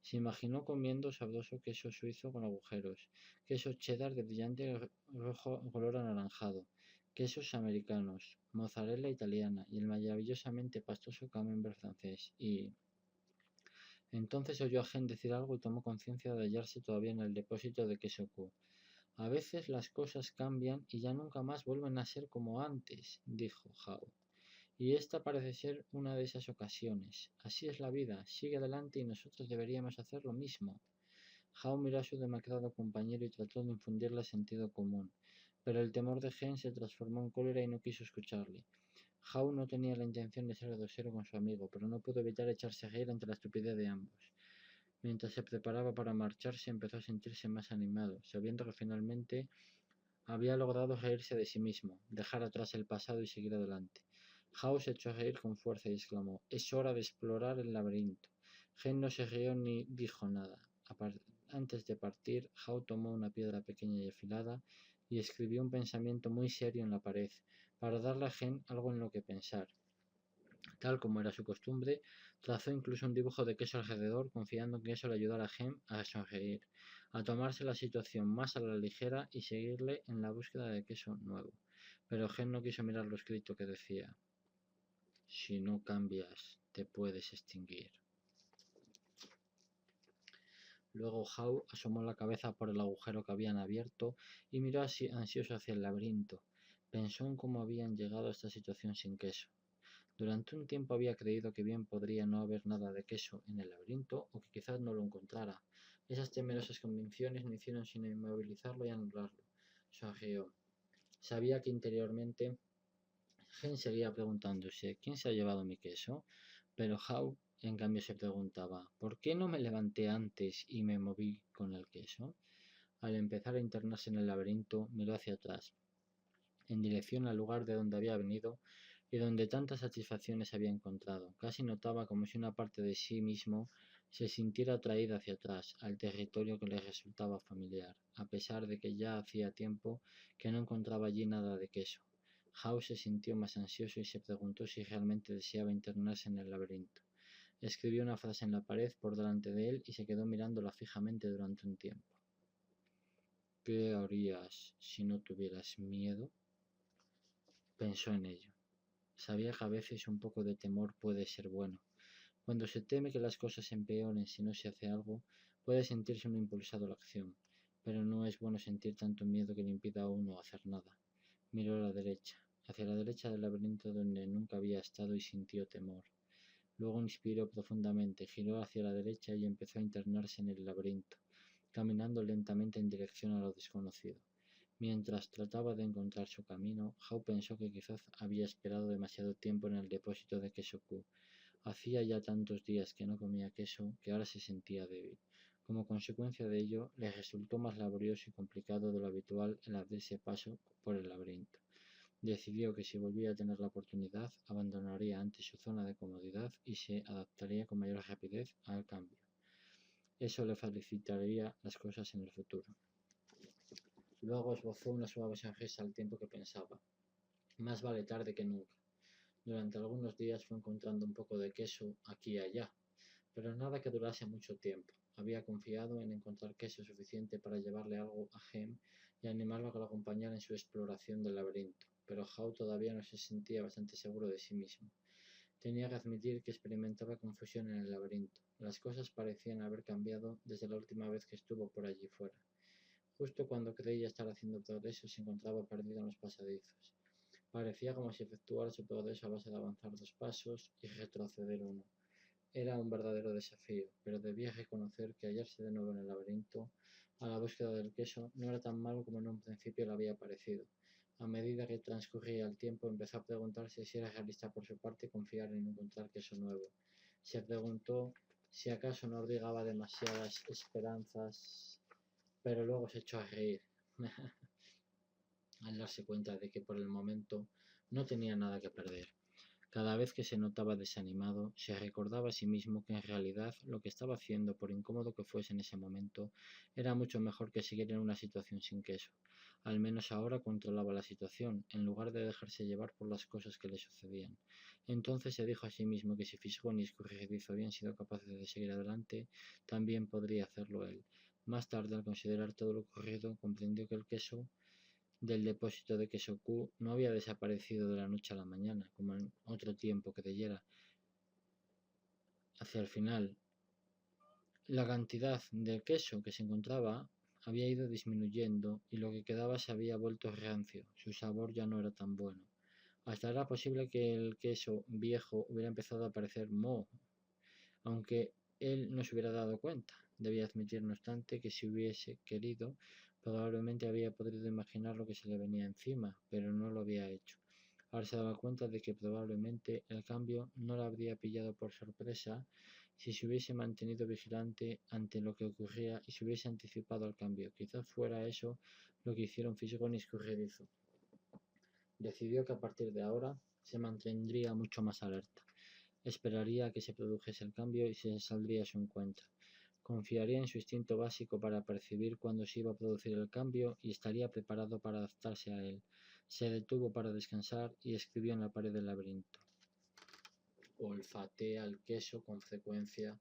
Se imaginó comiendo sabroso queso suizo con agujeros, queso cheddar de brillante rojo color anaranjado, quesos americanos, mozzarella italiana y el maravillosamente pastoso camembert francés. Y entonces oyó a Gen decir algo y tomó conciencia de hallarse todavía en el depósito de queso Q. A veces las cosas cambian y ya nunca más vuelven a ser como antes, dijo Hao. Y esta parece ser una de esas ocasiones. Así es la vida, sigue adelante y nosotros deberíamos hacer lo mismo. Hao miró a su demacrado compañero y trató de infundirle sentido común, pero el temor de Gen se transformó en cólera y no quiso escucharle. Hao no tenía la intención de ser grosero con su amigo, pero no pudo evitar echarse a reír ante la estupidez de ambos. Mientras se preparaba para marcharse, empezó a sentirse más animado, sabiendo que finalmente había logrado reírse de sí mismo, dejar atrás el pasado y seguir adelante. Hao se echó a reír con fuerza y exclamó: «Es hora de explorar el laberinto». Gen no se rió ni dijo nada. Antes de partir, Hao tomó una piedra pequeña y afilada y escribió un pensamiento muy serio en la pared, para darle a Gen algo en lo que pensar. Tal como era su costumbre, trazó incluso un dibujo de queso alrededor, confiando en que eso le ayudara a Gem a sonreír, a tomarse la situación más a la ligera y seguirle en la búsqueda de queso nuevo. Pero Gem no quiso mirar lo escrito que decía: «Si no cambias, te puedes extinguir». Luego Hao asomó la cabeza por el agujero que habían abierto y miró así ansioso hacia el laberinto. Pensó en cómo habían llegado a esta situación sin queso. Durante un tiempo había creído que bien podría no haber nada de queso en el laberinto o que quizás no lo encontrara. Esas temerosas convicciones no hicieron sino inmovilizarlo y anularlo. Sonrió. Sabía que interiormente Gen seguía preguntándose: ¿quién se ha llevado mi queso? Pero Hao, en cambio, se preguntaba: ¿por qué no me levanté antes y me moví con el queso? Al empezar a internarse en el laberinto, miró hacia atrás, en dirección al lugar de donde había venido y donde tantas satisfacciones había encontrado. Casi notaba como si una parte de sí mismo se sintiera atraída hacia atrás, al territorio que le resultaba familiar, a pesar de que ya hacía tiempo que no encontraba allí nada de queso. Hao se sintió más ansioso y se preguntó si realmente deseaba internarse en el laberinto. Escribió una frase en la pared por delante de él y se quedó mirándola fijamente durante un tiempo. ¿Qué harías si no tuvieras miedo? Pensó en ello. Sabía que a veces un poco de temor puede ser bueno. Cuando se teme que las cosas empeoren si no se hace algo, puede sentirse uno impulsado a la acción, pero no es bueno sentir tanto miedo que le impida a uno hacer nada. Miró a la derecha, hacia la derecha del laberinto donde nunca había estado y sintió temor. Luego inspiró profundamente, giró hacia la derecha y empezó a internarse en el laberinto, caminando lentamente en dirección a lo desconocido. Mientras trataba de encontrar su camino, Hao pensó que quizás había esperado demasiado tiempo en el depósito de queso Q. Hacía ya tantos días que no comía queso que ahora se sentía débil. Como consecuencia de ello, le resultó más laborioso y complicado de lo habitual el abrirse paso por el laberinto. Decidió que si volvía a tener la oportunidad, abandonaría antes su zona de comodidad y se adaptaría con mayor rapidez al cambio. Eso le facilitaría las cosas en el futuro. Luego esbozó una suave sonrisa al tiempo que pensaba: más vale tarde que nunca. Durante algunos días fue encontrando un poco de queso aquí y allá, pero nada que durase mucho tiempo. Había confiado en encontrar queso suficiente para llevarle algo a Gem y animarlo a que lo acompañara en su exploración del laberinto, pero Hao todavía no se sentía bastante seguro de sí mismo. Tenía que admitir que experimentaba confusión en el laberinto. Las cosas parecían haber cambiado desde la última vez que estuvo por allí fuera. Justo cuando creía estar haciendo progreso, se encontraba perdido en los pasadizos. Parecía como si efectuara su progreso a base de avanzar 2 pasos y retroceder 1. Era un verdadero desafío, pero debía reconocer que hallarse de nuevo en el laberinto, a la búsqueda del queso, no era tan malo como en un principio le había parecido. A medida que transcurría el tiempo, empezó a preguntarse si era realista por su parte confiar en encontrar queso nuevo. Se preguntó si acaso no abrigaba demasiadas esperanzas, pero luego se echó a reír al darse cuenta de que por el momento no tenía nada que perder. Cada vez que se notaba desanimado, se recordaba a sí mismo que en realidad lo que estaba haciendo, por incómodo que fuese en ese momento, era mucho mejor que seguir en una situación sin queso. Al menos ahora controlaba la situación, en lugar de dejarse llevar por las cosas que le sucedían. Entonces se dijo a sí mismo que si Fisgón y Escurridizo habían sido capaces de seguir adelante, también podría hacerlo él. Más tarde, al considerar todo lo ocurrido, comprendió que el queso del depósito de queso Q no había desaparecido de la noche a la mañana, como en otro tiempo que leyera. Hacia el final, la cantidad de queso que se encontraba había ido disminuyendo y lo que quedaba se había vuelto rancio, su sabor ya no era tan bueno. Hasta era posible que el queso viejo hubiera empezado a parecer moho, aunque él no se hubiera dado cuenta. Debía admitir, no obstante, que si hubiese querido, probablemente había podido imaginar lo que se le venía encima, pero no lo había hecho. Ahora se daba cuenta de que probablemente el cambio no lo habría pillado por sorpresa si se hubiese mantenido vigilante ante lo que ocurría y se hubiese anticipado al cambio. Quizás fuera eso lo que hicieron Fisgón y Escurridizo. Decidió que a partir de ahora se mantendría mucho más alerta. Esperaría a que se produjese el cambio y se saldría a su encuentro. Confiaría en su instinto básico para percibir cuándo se iba a producir el cambio y estaría preparado para adaptarse a él. Se detuvo para descansar y escribió en la pared del laberinto. Olfatea el queso con frecuencia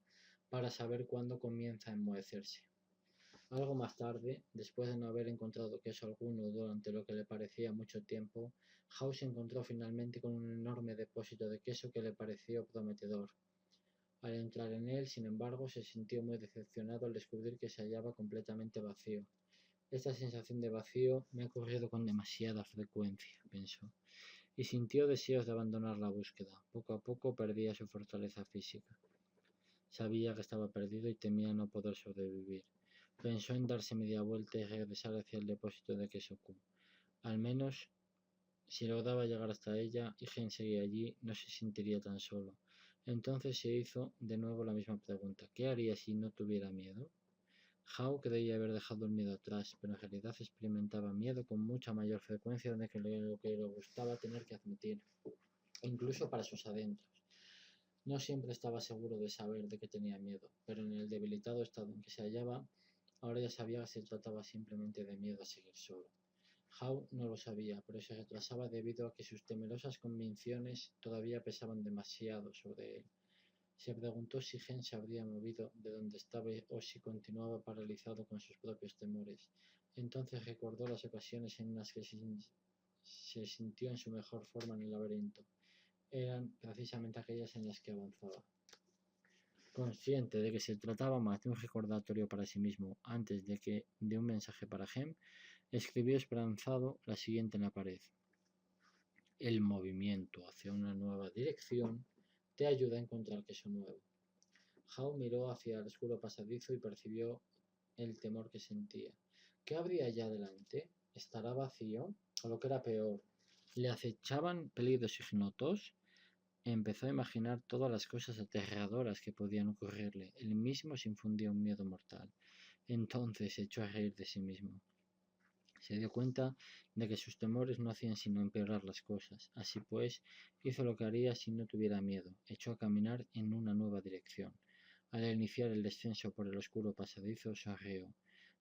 para saber cuándo comienza a enmohecerse. Algo más tarde, después de no haber encontrado queso alguno durante lo que le parecía mucho tiempo, Howe se encontró finalmente con un enorme depósito de queso que le pareció prometedor. Al entrar en él, sin embargo, se sintió muy decepcionado al descubrir que se hallaba completamente vacío. Esta sensación de vacío me ha ocurrido con demasiada frecuencia, pensó, y sintió deseos de abandonar la búsqueda. Poco a poco perdía su fortaleza física. Sabía que estaba perdido y temía no poder sobrevivir. Pensó en darse media vuelta y regresar hacia el depósito de queso Q. Al menos, si lograba llegar hasta ella y Gen seguía allí, no se sentiría tan solo. Entonces se hizo de nuevo la misma pregunta. ¿Qué haría si no tuviera miedo? Howe creía haber dejado el miedo atrás, pero en realidad experimentaba miedo con mucha mayor frecuencia de lo que le gustaba tener que admitir, incluso para sus adentros. No siempre estaba seguro de saber de qué tenía miedo, pero en el debilitado estado en que se hallaba, ahora ya sabía que se trataba simplemente de miedo a seguir solo. Howe no lo sabía, pero se retrasaba debido a que sus temerosas convicciones todavía pesaban demasiado sobre él. Se preguntó si Gen se habría movido de donde estaba o si continuaba paralizado con sus propios temores. Entonces recordó las ocasiones en las que se sintió en su mejor forma en el laberinto. Eran precisamente aquellas en las que avanzaba. Consciente de que se trataba más de un recordatorio para sí mismo antes de un mensaje para Gem, escribió esperanzado la siguiente en la pared. El movimiento hacia una nueva dirección te ayuda a encontrar queso nuevo. Howe miró hacia el oscuro pasadizo y percibió el temor que sentía. ¿Qué habría allá adelante? ¿Estará vacío? O lo que era peor, ¿le acechaban peligros ignotos? Empezó a imaginar todas las cosas aterradoras que podían ocurrirle. Él mismo se infundía un miedo mortal. Entonces se echó a reír de sí mismo. Se dio cuenta de que sus temores no hacían sino empeorar las cosas. Así pues, hizo lo que haría si no tuviera miedo. Echó a caminar en una nueva dirección. Al iniciar el descenso por el oscuro pasadizo, sonrió.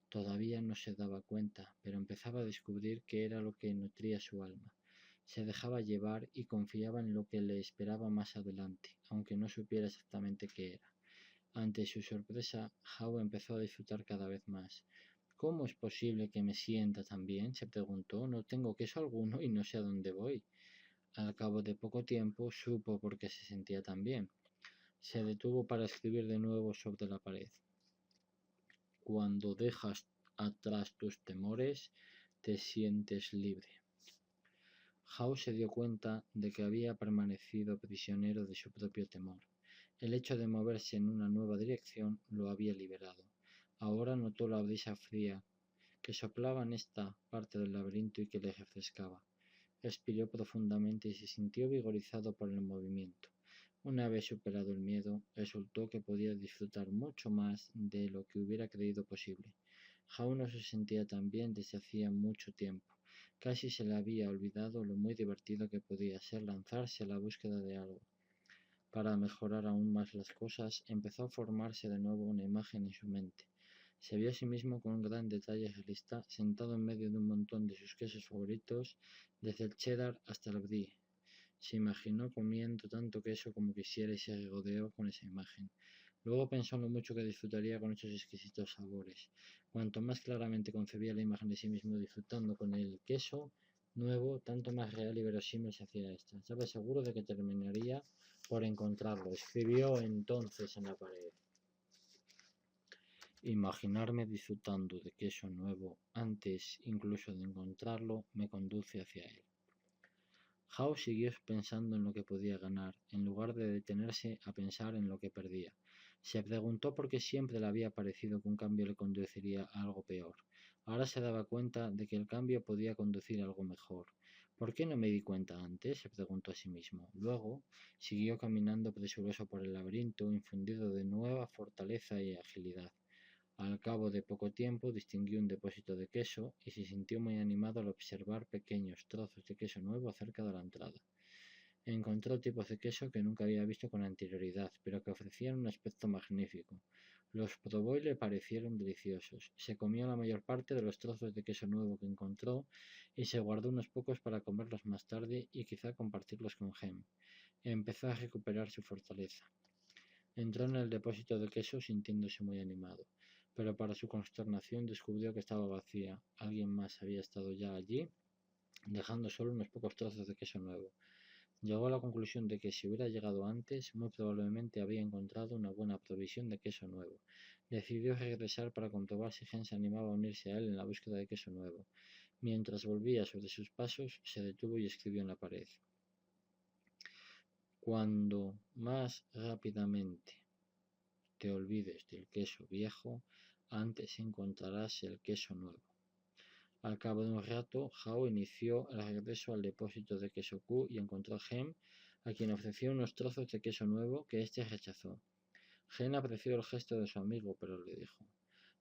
Todavía no se daba cuenta, pero empezaba a descubrir que era lo que nutría su alma. Se dejaba llevar y confiaba en lo que le esperaba más adelante, aunque no supiera exactamente qué era. Ante su sorpresa, Howe empezó a disfrutar cada vez más. ¿Cómo es posible que me sienta tan bien?, se preguntó. No tengo queso alguno y no sé a dónde voy. Al cabo de poco tiempo supo por qué se sentía tan bien. Se detuvo para escribir de nuevo sobre la pared. Cuando dejas atrás tus temores, te sientes libre. Howe se dio cuenta de que había permanecido prisionero de su propio temor. El hecho de moverse en una nueva dirección lo había liberado. Ahora notó la brisa fría que soplaba en esta parte del laberinto y que le refrescaba. Respiró profundamente y se sintió vigorizado por el movimiento. Una vez superado el miedo, resultó que podía disfrutar mucho más de lo que hubiera creído posible. Hao no se sentía tan bien desde hacía mucho tiempo. Casi se le había olvidado lo muy divertido que podía ser lanzarse a la búsqueda de algo. Para mejorar aún más las cosas, empezó a formarse de nuevo una imagen en su mente. Se vio a sí mismo con un gran detalle realista, sentado en medio de un montón de sus quesos favoritos, desde el cheddar hasta el brie. Se imaginó comiendo tanto queso como quisiera y se regodeó con esa imagen. Luego pensó en lo mucho que disfrutaría con esos exquisitos sabores. Cuanto más claramente concebía la imagen de sí mismo disfrutando con el queso nuevo, tanto más real y verosímil se hacía esta. Estaba seguro de que terminaría por encontrarlo. Escribió entonces en la pared. Imaginarme disfrutando de queso nuevo antes incluso de encontrarlo me conduce hacia él. Hao siguió pensando en lo que podía ganar, en lugar de detenerse a pensar en lo que perdía. Se preguntó por qué siempre le había parecido que un cambio le conduciría a algo peor. Ahora se daba cuenta de que el cambio podía conducir a algo mejor. ¿Por qué no me di cuenta antes? Se preguntó a sí mismo. Luego siguió caminando presuroso por el laberinto, infundido de nueva fortaleza y agilidad. Al cabo de poco tiempo distinguió un depósito de queso y se sintió muy animado al observar pequeños trozos de queso nuevo cerca de la entrada. Encontró tipos de queso que nunca había visto con anterioridad, pero que ofrecían un aspecto magnífico. Los probó y le parecieron deliciosos. Se comió la mayor parte de los trozos de queso nuevo que encontró y se guardó unos pocos para comerlos más tarde y quizá compartirlos con Gem. Empezó a recuperar su fortaleza. Entró en el depósito de queso sintiéndose muy animado, pero para su consternación descubrió que estaba vacía. Alguien más había estado ya allí, dejando solo unos pocos trozos de queso nuevo. Llegó a la conclusión de que si hubiera llegado antes, muy probablemente habría encontrado una buena provisión de queso nuevo. Decidió regresar para comprobar si Gen se animaba a unirse a él en la búsqueda de queso nuevo. Mientras volvía sobre sus pasos, se detuvo y escribió en la pared. Cuando más rápidamente te olvides del queso viejo, antes encontrarás el queso nuevo. Al cabo de un rato, Hao inició el regreso al depósito de queso Q y encontró a Gem, a quien ofreció unos trozos de queso nuevo que éste rechazó. Gem apreció el gesto de su amigo, pero le dijo: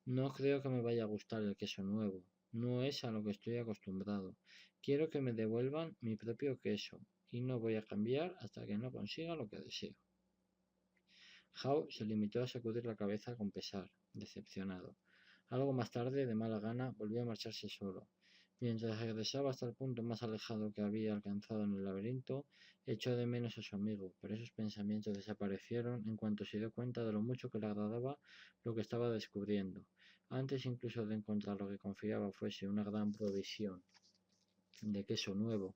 No creo que me vaya a gustar el queso nuevo. No es a lo que estoy acostumbrado. Quiero que me devuelvan mi propio queso, y no voy a cambiar hasta que no consiga lo que deseo. Hao se limitó a sacudir la cabeza con pesar, decepcionado. Algo más tarde, de mala gana, volvió a marcharse solo. Mientras regresaba hasta el punto más alejado que había alcanzado en el laberinto, echó de menos a su amigo, pero esos pensamientos desaparecieron en cuanto se dio cuenta de lo mucho que le agradaba lo que estaba descubriendo. Antes incluso de encontrar lo que confiaba fuese una gran provisión de queso nuevo,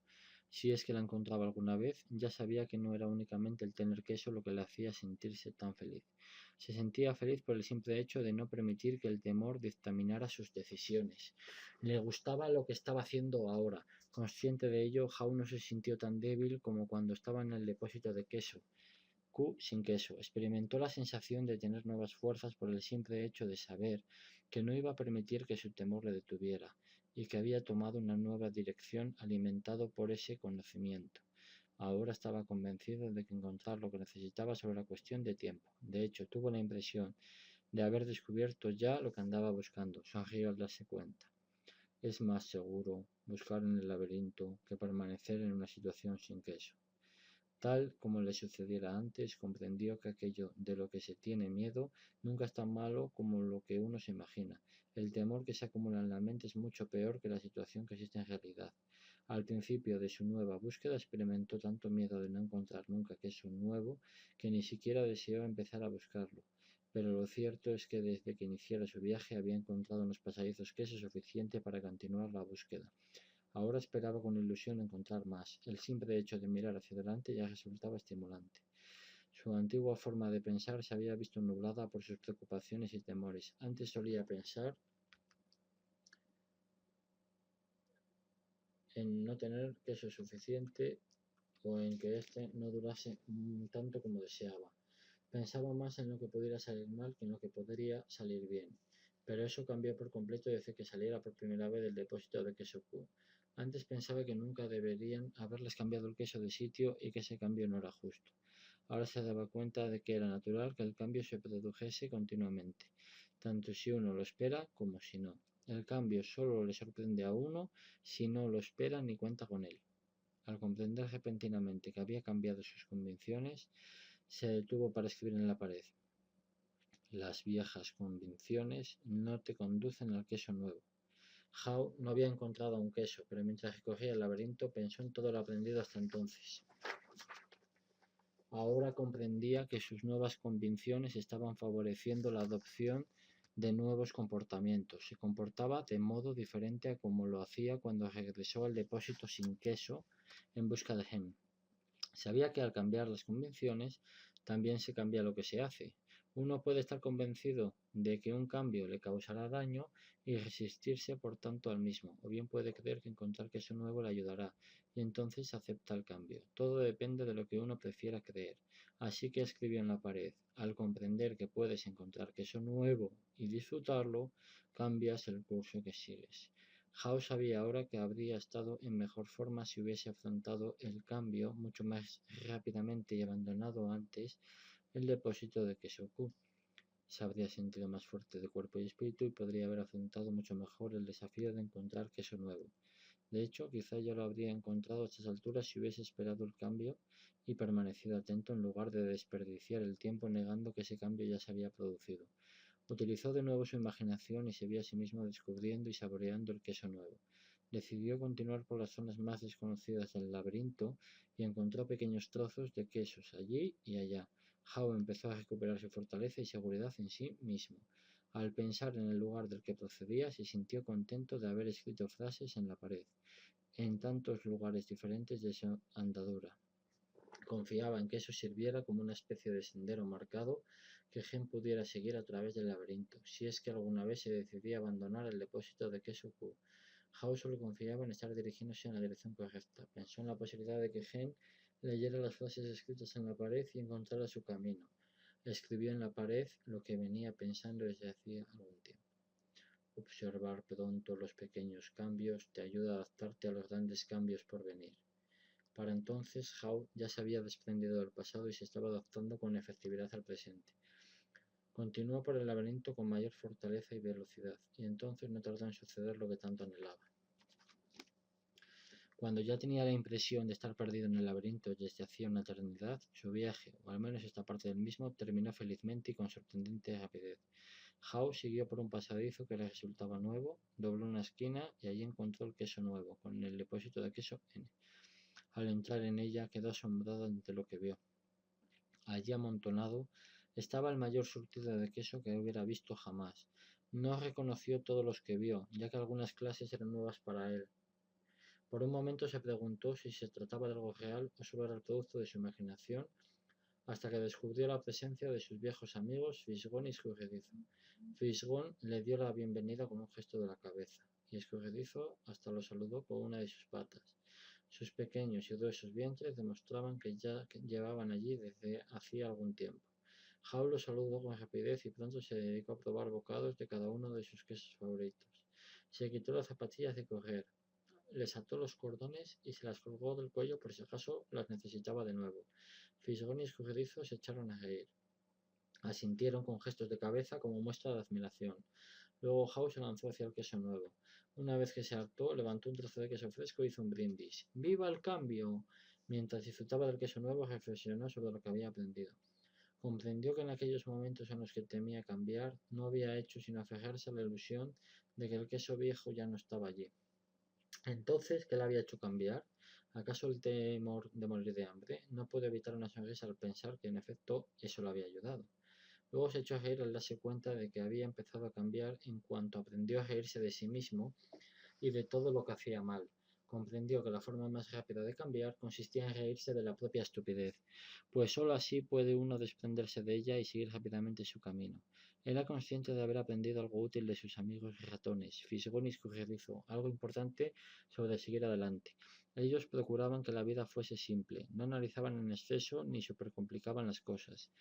si es que la encontraba alguna vez, ya sabía que no era únicamente el tener queso lo que le hacía sentirse tan feliz. Se sentía feliz por el simple hecho de no permitir que el temor dictaminara sus decisiones. Le gustaba lo que estaba haciendo ahora. Consciente de ello, Hao no se sintió tan débil como cuando estaba en el depósito de queso. Q sin queso. Experimentó la sensación de tener nuevas fuerzas por el simple hecho de saber que no iba a permitir que su temor le detuviera y que había tomado una nueva dirección alimentado por ese conocimiento. Ahora estaba convencido de que encontrar lo que necesitaba solo era cuestión de tiempo. De hecho, tuvo la impresión de haber descubierto ya lo que andaba buscando. Sonrió al darse cuenta. Es más seguro buscar en el laberinto que permanecer en una situación sin queso. Tal como le sucediera antes, comprendió que aquello de lo que se tiene miedo nunca es tan malo como lo que uno se imagina. El temor que se acumula en la mente es mucho peor que la situación que existe en realidad. Al principio de su nueva búsqueda experimentó tanto miedo de no encontrar nunca queso nuevo que ni siquiera deseó empezar a buscarlo. Pero lo cierto es que desde que iniciara su viaje había encontrado unos pasadizos queso suficiente para continuar la búsqueda. Ahora esperaba con ilusión encontrar más. El simple hecho de mirar hacia adelante ya resultaba estimulante. Su antigua forma de pensar se había visto nublada por sus preocupaciones y temores. Antes solía pensar en no tener queso suficiente o en que éste no durase tanto como deseaba. Pensaba más en lo que pudiera salir mal que en lo que podría salir bien. Pero eso cambió por completo desde que saliera por primera vez del depósito de queso Q. Antes pensaba que nunca deberían haberles cambiado el queso de sitio y que ese cambio no era justo. Ahora se daba cuenta de que era natural que el cambio se produjese continuamente, tanto si uno lo espera como si no. El cambio solo le sorprende a uno si no lo espera ni cuenta con él. Al comprender repentinamente que había cambiado sus convicciones, se detuvo para escribir en la pared: las viejas convicciones no te conducen al queso nuevo. Howe no había encontrado aún queso, pero mientras recorría el laberinto pensó en todo lo aprendido hasta entonces. Ahora comprendía que sus nuevas convicciones estaban favoreciendo la adopción de nuevos comportamientos. Se comportaba de modo diferente a como lo hacía cuando regresó al depósito sin queso en busca de Hem. Sabía que al cambiar las convicciones también se cambia lo que se hace. Uno puede estar convencido de que un cambio le causará daño y resistirse por tanto al mismo, o bien puede creer que encontrar queso nuevo le ayudará y entonces acepta el cambio. Todo depende de lo que uno prefiera creer. Así que escribió en la pared: al comprender que puedes encontrar queso nuevo y disfrutarlo, cambias el curso que sigues. Howe sabía ahora que habría estado en mejor forma si hubiese afrontado el cambio mucho más rápidamente y abandonado antes el depósito de queso Q. Se habría sentido más fuerte de cuerpo y espíritu y podría haber afrontado mucho mejor el desafío de encontrar queso nuevo. De hecho, quizá ya lo habría encontrado a estas alturas si hubiese esperado el cambio y permanecido atento en lugar de desperdiciar el tiempo negando que ese cambio ya se había producido. Utilizó de nuevo su imaginación y se vio a sí mismo descubriendo y saboreando el queso nuevo. Decidió continuar por las zonas más desconocidas del laberinto y encontró pequeños trozos de quesos allí y allá. Howe empezó a recuperar su fortaleza y seguridad en sí mismo. Al pensar en el lugar del que procedía, se sintió contento de haber escrito frases en la pared, en tantos lugares diferentes de su andadura. Confiaba en que eso sirviera como una especie de sendero marcado que Gen pudiera seguir a través del laberinto, si es que alguna vez se decidía a abandonar el depósito de queso Q. Howe solo confiaba en estar dirigiéndose en la dirección correcta. Pensó en la posibilidad de que Gen leyera las frases escritas en la pared y encontrara su camino. Escribió en la pared lo que venía pensando desde hacía algún tiempo. Observar pronto los pequeños cambios te ayuda a adaptarte a los grandes cambios por venir. Para entonces, Howe ya se había desprendido del pasado y se estaba adaptando con efectividad al presente. Continuó por el laberinto con mayor fortaleza y velocidad, y entonces no tardó en suceder lo que tanto anhelaba. Cuando ya tenía la impresión de estar perdido en el laberinto desde hacía una eternidad, su viaje, o al menos esta parte del mismo, terminó felizmente y con sorprendente rapidez. Howe siguió por un pasadizo que le resultaba nuevo, dobló una esquina y allí encontró el queso nuevo, con el depósito de queso N. Al entrar en ella quedó asombrado ante lo que vio. Allí amontonado estaba el mayor surtido de queso que hubiera visto jamás. No reconoció todos los que vio, ya que algunas clases eran nuevas para él. Por un momento se preguntó si se trataba de algo real o solo era el producto de su imaginación, hasta que descubrió la presencia de sus viejos amigos Fisgón y Escurridizo. Fisgón le dio la bienvenida con un gesto de la cabeza, y Escurridizo hasta lo saludó con una de sus patas. Sus pequeños y gruesos vientres demostraban que ya llevaban allí desde hacía algún tiempo. Howe lo saludó con rapidez y pronto se dedicó a probar bocados de cada uno de sus quesos favoritos. Se quitó las zapatillas de correr, les ató los cordones y se las colgó del cuello por si acaso las necesitaba de nuevo. Fisgón y Escurridizo se echaron a reír. Asintieron con gestos de cabeza como muestra de admiración. Luego Howe se lanzó hacia el queso nuevo. Una vez que se hartó, levantó un trozo de queso fresco y hizo un brindis. ¡Viva el cambio! Mientras disfrutaba del queso nuevo, reflexionó sobre lo que había aprendido. Comprendió que en aquellos momentos en los que temía cambiar, no había hecho sino aferrarse a la ilusión de que el queso viejo ya no estaba allí. Entonces, ¿qué le había hecho cambiar? ¿Acaso el temor de morir de hambre? No pudo evitar una sonrisa al pensar que en efecto eso lo había ayudado. Luego se echó a reír al darse cuenta de que había empezado a cambiar en cuanto aprendió a reírse de sí mismo y de todo lo que hacía mal. Comprendió que la forma más rápida de cambiar consistía en reírse de la propia estupidez, pues sólo así puede uno desprenderse de ella y seguir rápidamente su camino. Era consciente de haber aprendido algo útil de sus amigos ratones, Fisgón y Escurridizo, algo importante sobre seguir adelante. Ellos procuraban que la vida fuese simple, no analizaban en exceso ni supercomplicaban las cosas.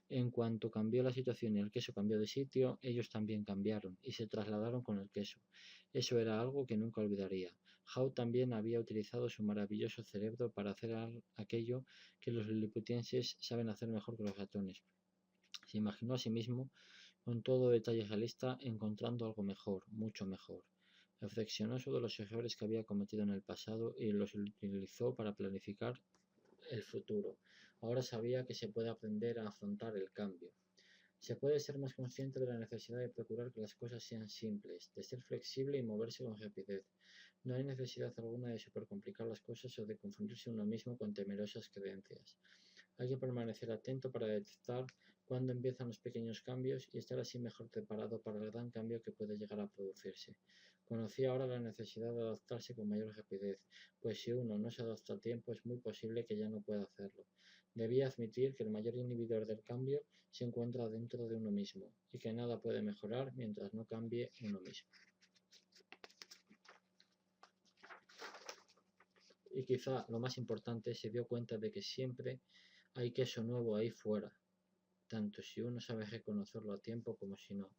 En cuanto cambió la situación y el queso cambió de sitio, ellos también cambiaron y se trasladaron con el queso. Eso era algo que nunca olvidaría. Howe también había utilizado su maravilloso cerebro para hacer aquello que los liliputienses saben hacer mejor que los ratones. Se imaginó a sí mismo con todo detalle realista, encontrando algo mejor, mucho mejor. Reflexionó sobre los errores que había cometido en el pasado y los utilizó para planificar el futuro. Ahora sabía que se puede aprender a afrontar el cambio. Se puede ser más consciente de la necesidad de procurar que las cosas sean simples, de ser flexible y moverse con rapidez. No hay necesidad alguna de supercomplicar las cosas o de confundirse uno mismo con temerosas creencias. Hay que permanecer atento para detectar cuándo empiezan los pequeños cambios y estar así mejor preparado para el gran cambio que puede llegar a producirse. Conocía ahora la necesidad de adaptarse con mayor rapidez, pues si uno no se adapta a tiempo es muy posible que ya no pueda hacerlo. Debía admitir que el mayor inhibidor del cambio se encuentra dentro de uno mismo y que nada puede mejorar mientras no cambie uno mismo. Y quizá lo más importante, se dio cuenta de que siempre hay queso nuevo ahí fuera, tanto si uno sabe reconocerlo a tiempo como si no,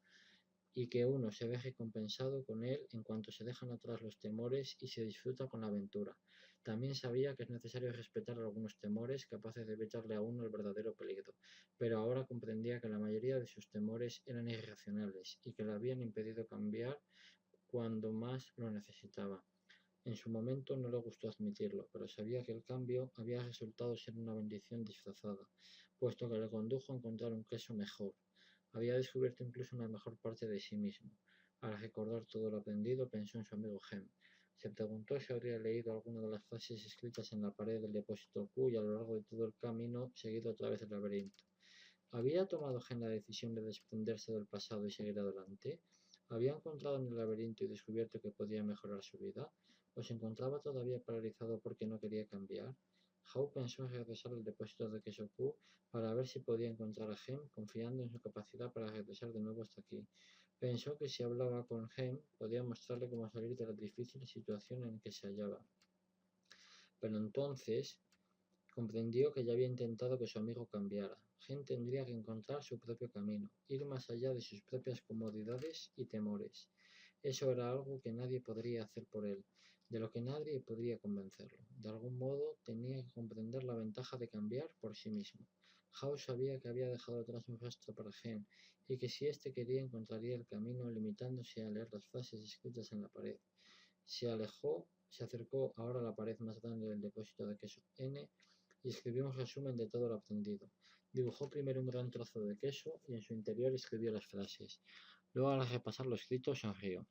y que uno se ve recompensado con él en cuanto se dejan atrás los temores y se disfruta con la aventura. También sabía que es necesario respetar algunos temores capaces de evitarle a uno el verdadero peligro, pero ahora comprendía que la mayoría de sus temores eran irracionales y que le habían impedido cambiar cuando más lo necesitaba. En su momento no le gustó admitirlo, pero sabía que el cambio había resultado ser una bendición disfrazada, puesto que le condujo a encontrar un queso mejor. Había descubierto incluso una mejor parte de sí mismo. Al recordar todo lo aprendido, pensó en su amigo Hem. Se preguntó si habría leído alguna de las frases escritas en la pared del depósito Q y a lo largo de todo el camino seguido a través del laberinto. ¿Había tomado Hem la decisión de desprenderse del pasado y seguir adelante? ¿Había encontrado en el laberinto y descubierto que podía mejorar su vida? ¿O se encontraba todavía paralizado porque no quería cambiar? Howe pensó en regresar al depósito de queso Q para ver si podía encontrar a Hem, confiando en su capacidad para regresar de nuevo hasta aquí. Pensó que si hablaba con Hem, podía mostrarle cómo salir de la difícil situación en que se hallaba. Pero entonces comprendió que ya había intentado que su amigo cambiara. Hem tendría que encontrar su propio camino, ir más allá de sus propias comodidades y temores. Eso era algo que nadie podría hacer por él, de lo que nadie podría convencerlo. De algún modo tenía que comprender la ventaja de cambiar por sí mismo. Howe sabía que había dejado atrás un rastro para Hem y que si éste quería encontraría el camino limitándose a leer las frases escritas en la pared. Se acercó ahora a la pared más grande del depósito de queso N y escribió un resumen de todo lo aprendido. Dibujó primero un gran trozo de queso y en su interior escribió las frases. Luego, al repasar lo escrito, sonrió.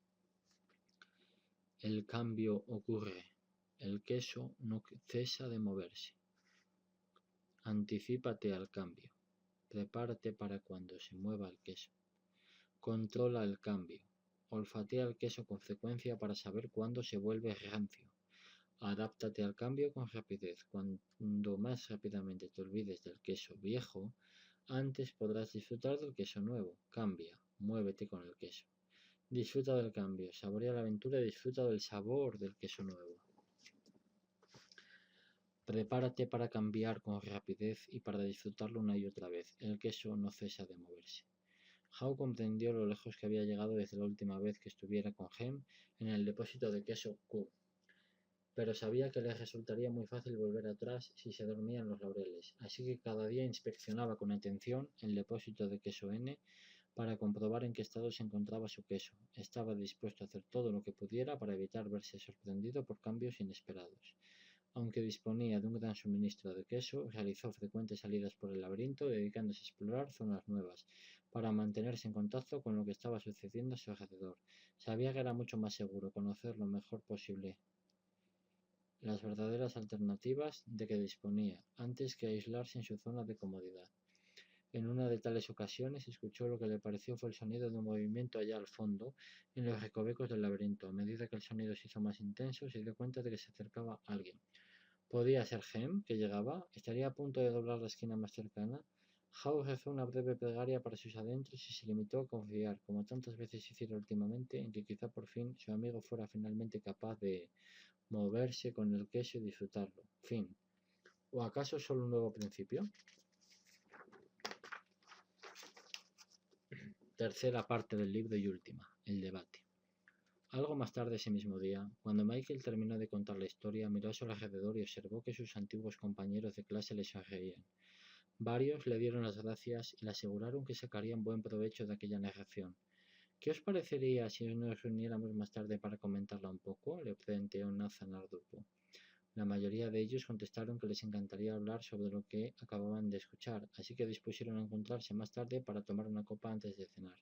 El cambio ocurre. El queso no cesa de moverse. Anticípate al cambio. Prepárate para cuando se mueva el queso. Controla el cambio. Olfatea el queso con frecuencia para saber cuándo se vuelve rancio. Adáptate al cambio con rapidez. Cuando más rápidamente te olvides del queso viejo, antes podrás disfrutar del queso nuevo. Cambia, muévete con el queso. Disfruta del cambio, saborea la aventura y disfruta del sabor del queso nuevo. Prepárate para cambiar con rapidez y para disfrutarlo una y otra vez. El queso no cesa de moverse. Howe comprendió lo lejos que había llegado desde la última vez que estuviera con Hem en el depósito de queso Q, pero sabía que le resultaría muy fácil volver atrás si se dormía en los laureles, así que cada día inspeccionaba con atención el depósito de queso N para comprobar en qué estado se encontraba su queso. Estaba dispuesto a hacer todo lo que pudiera para evitar verse sorprendido por cambios inesperados. Aunque disponía de un gran suministro de queso, realizó frecuentes salidas por el laberinto, dedicándose a explorar zonas nuevas, para mantenerse en contacto con lo que estaba sucediendo a su alrededor. Sabía que era mucho más seguro conocer lo mejor posible las verdaderas alternativas de que disponía, antes que aislarse en su zona de comodidad. En una de tales ocasiones escuchó lo que le pareció fue el sonido de un movimiento allá al fondo, en los recovecos del laberinto. A medida que el sonido se hizo más intenso, se dio cuenta de que se acercaba alguien. ¿Podía ser Hem, que llegaba? ¿Estaría a punto de doblar la esquina más cercana? Howe rezó una breve plegaria para sus adentros y se limitó a confiar, como tantas veces hiciera últimamente, en que quizá por fin su amigo fuera finalmente capaz de moverse con el queso y disfrutarlo. Fin. ¿O acaso solo un nuevo principio? Tercera parte del libro y última, el debate. Algo más tarde ese mismo día, cuando Michael terminó de contar la historia, miró a su alrededor y observó que sus antiguos compañeros de clase le sonreían. Varios le dieron las gracias y le aseguraron que sacarían buen provecho de aquella narración. ¿Qué os parecería si nos reuniéramos más tarde para comentarla un poco?, le planteó Nathan al grupo. La mayoría de ellos contestaron que les encantaría hablar sobre lo que acababan de escuchar, así que dispusieron a encontrarse más tarde para tomar una copa antes de cenar.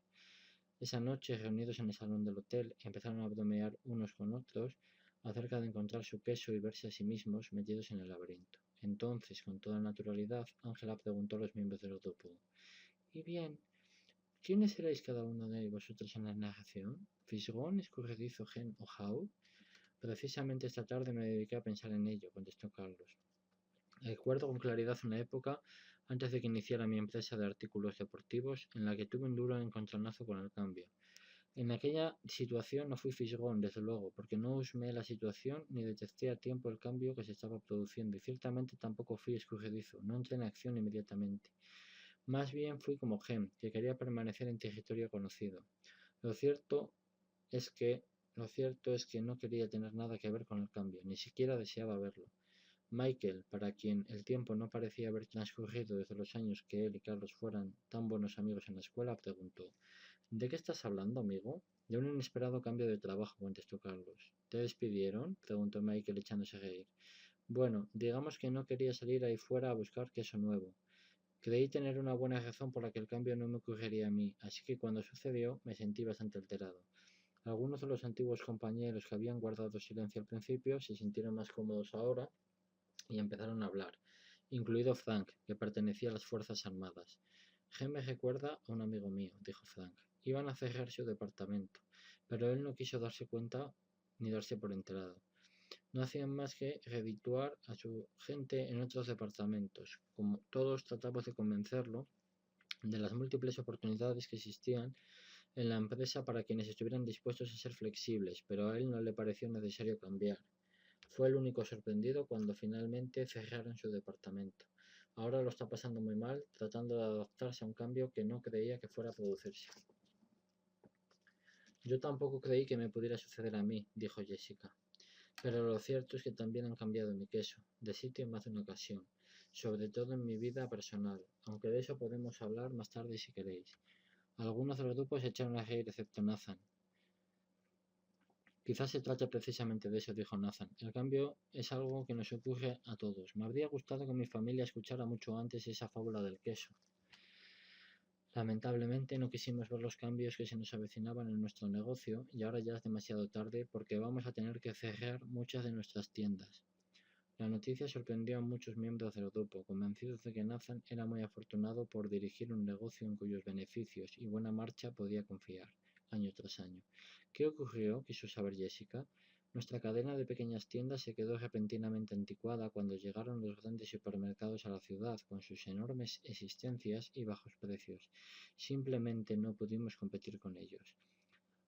Esa noche, reunidos en el salón del hotel, empezaron a bromear unos con otros acerca de encontrar su queso y verse a sí mismos metidos en el laberinto. Entonces, con toda naturalidad, Ángela preguntó a los miembros del grupo: «¿Y bien, quiénes seréis cada uno de vosotros en la narración? ¿Fisgón, Escurridizo, Gen o Hau?» «Precisamente esta tarde me dediqué a pensar en ello», contestó Carlos. Recuerdo con claridad una época, antes de que iniciara mi empresa de artículos deportivos, en la que tuve un duro encontronazo con el cambio. En aquella situación no fui fisgón, desde luego, porque no husmeé la situación ni detecté a tiempo el cambio que se estaba produciendo, y ciertamente tampoco fui escurridizo, no entré en acción inmediatamente. Más bien fui como Gem, que quería permanecer en territorio conocido. Lo cierto es que no quería tener nada que ver con el cambio, ni siquiera deseaba verlo. Michael, para quien el tiempo no parecía haber transcurrido desde los años que él y Carlos fueran tan buenos amigos en la escuela, preguntó: «¿De qué estás hablando, amigo?» «De un inesperado cambio de trabajo», contestó Carlos. «¿Te despidieron?», preguntó Michael echándose a reír. «Bueno, digamos que no quería salir ahí fuera a buscar queso nuevo. Creí tener una buena razón por la que el cambio no me ocurriría a mí, así que cuando sucedió me sentí bastante alterado». Algunos de los antiguos compañeros que habían guardado silencio al principio se sintieron más cómodos ahora y empezaron a hablar, incluido Frank, que pertenecía a las Fuerzas Armadas. «Gem me recuerda a un amigo mío», dijo Frank. «Iban a cerrar su departamento, pero él no quiso darse cuenta ni darse por enterado. No hacían más que redituar a su gente en otros departamentos. Como todos tratamos de convencerlo de las múltiples oportunidades que existían en la empresa para quienes estuvieran dispuestos a ser flexibles, pero a él no le pareció necesario cambiar. Fue el único sorprendido cuando finalmente cerraron su departamento. Ahora lo está pasando muy mal, tratando de adaptarse a un cambio que no creía que fuera a producirse». «Yo tampoco creí que me pudiera suceder a mí», dijo Jessica. «Pero lo cierto es que también han cambiado mi queso, de sitio en más de una ocasión, sobre todo en mi vida personal, aunque de eso podemos hablar más tarde si queréis». Algunos de los grupos se echaron a reír excepto Nathan. «Quizás se trate precisamente de eso», dijo Nathan. «El cambio es algo que nos ocurre a todos. Me habría gustado que mi familia escuchara mucho antes esa fábula del queso. Lamentablemente no quisimos ver los cambios que se nos avecinaban en nuestro negocio y ahora ya es demasiado tarde porque vamos a tener que cerrar muchas de nuestras tiendas». La noticia sorprendió a muchos miembros del grupo, convencidos de que Nathan era muy afortunado por dirigir un negocio en cuyos beneficios y buena marcha podía confiar, año tras año. «¿Qué ocurrió?», quiso saber Jessica. «Nuestra cadena de pequeñas tiendas se quedó repentinamente anticuada cuando llegaron los grandes supermercados a la ciudad, con sus enormes existencias y bajos precios. Simplemente no pudimos competir con ellos.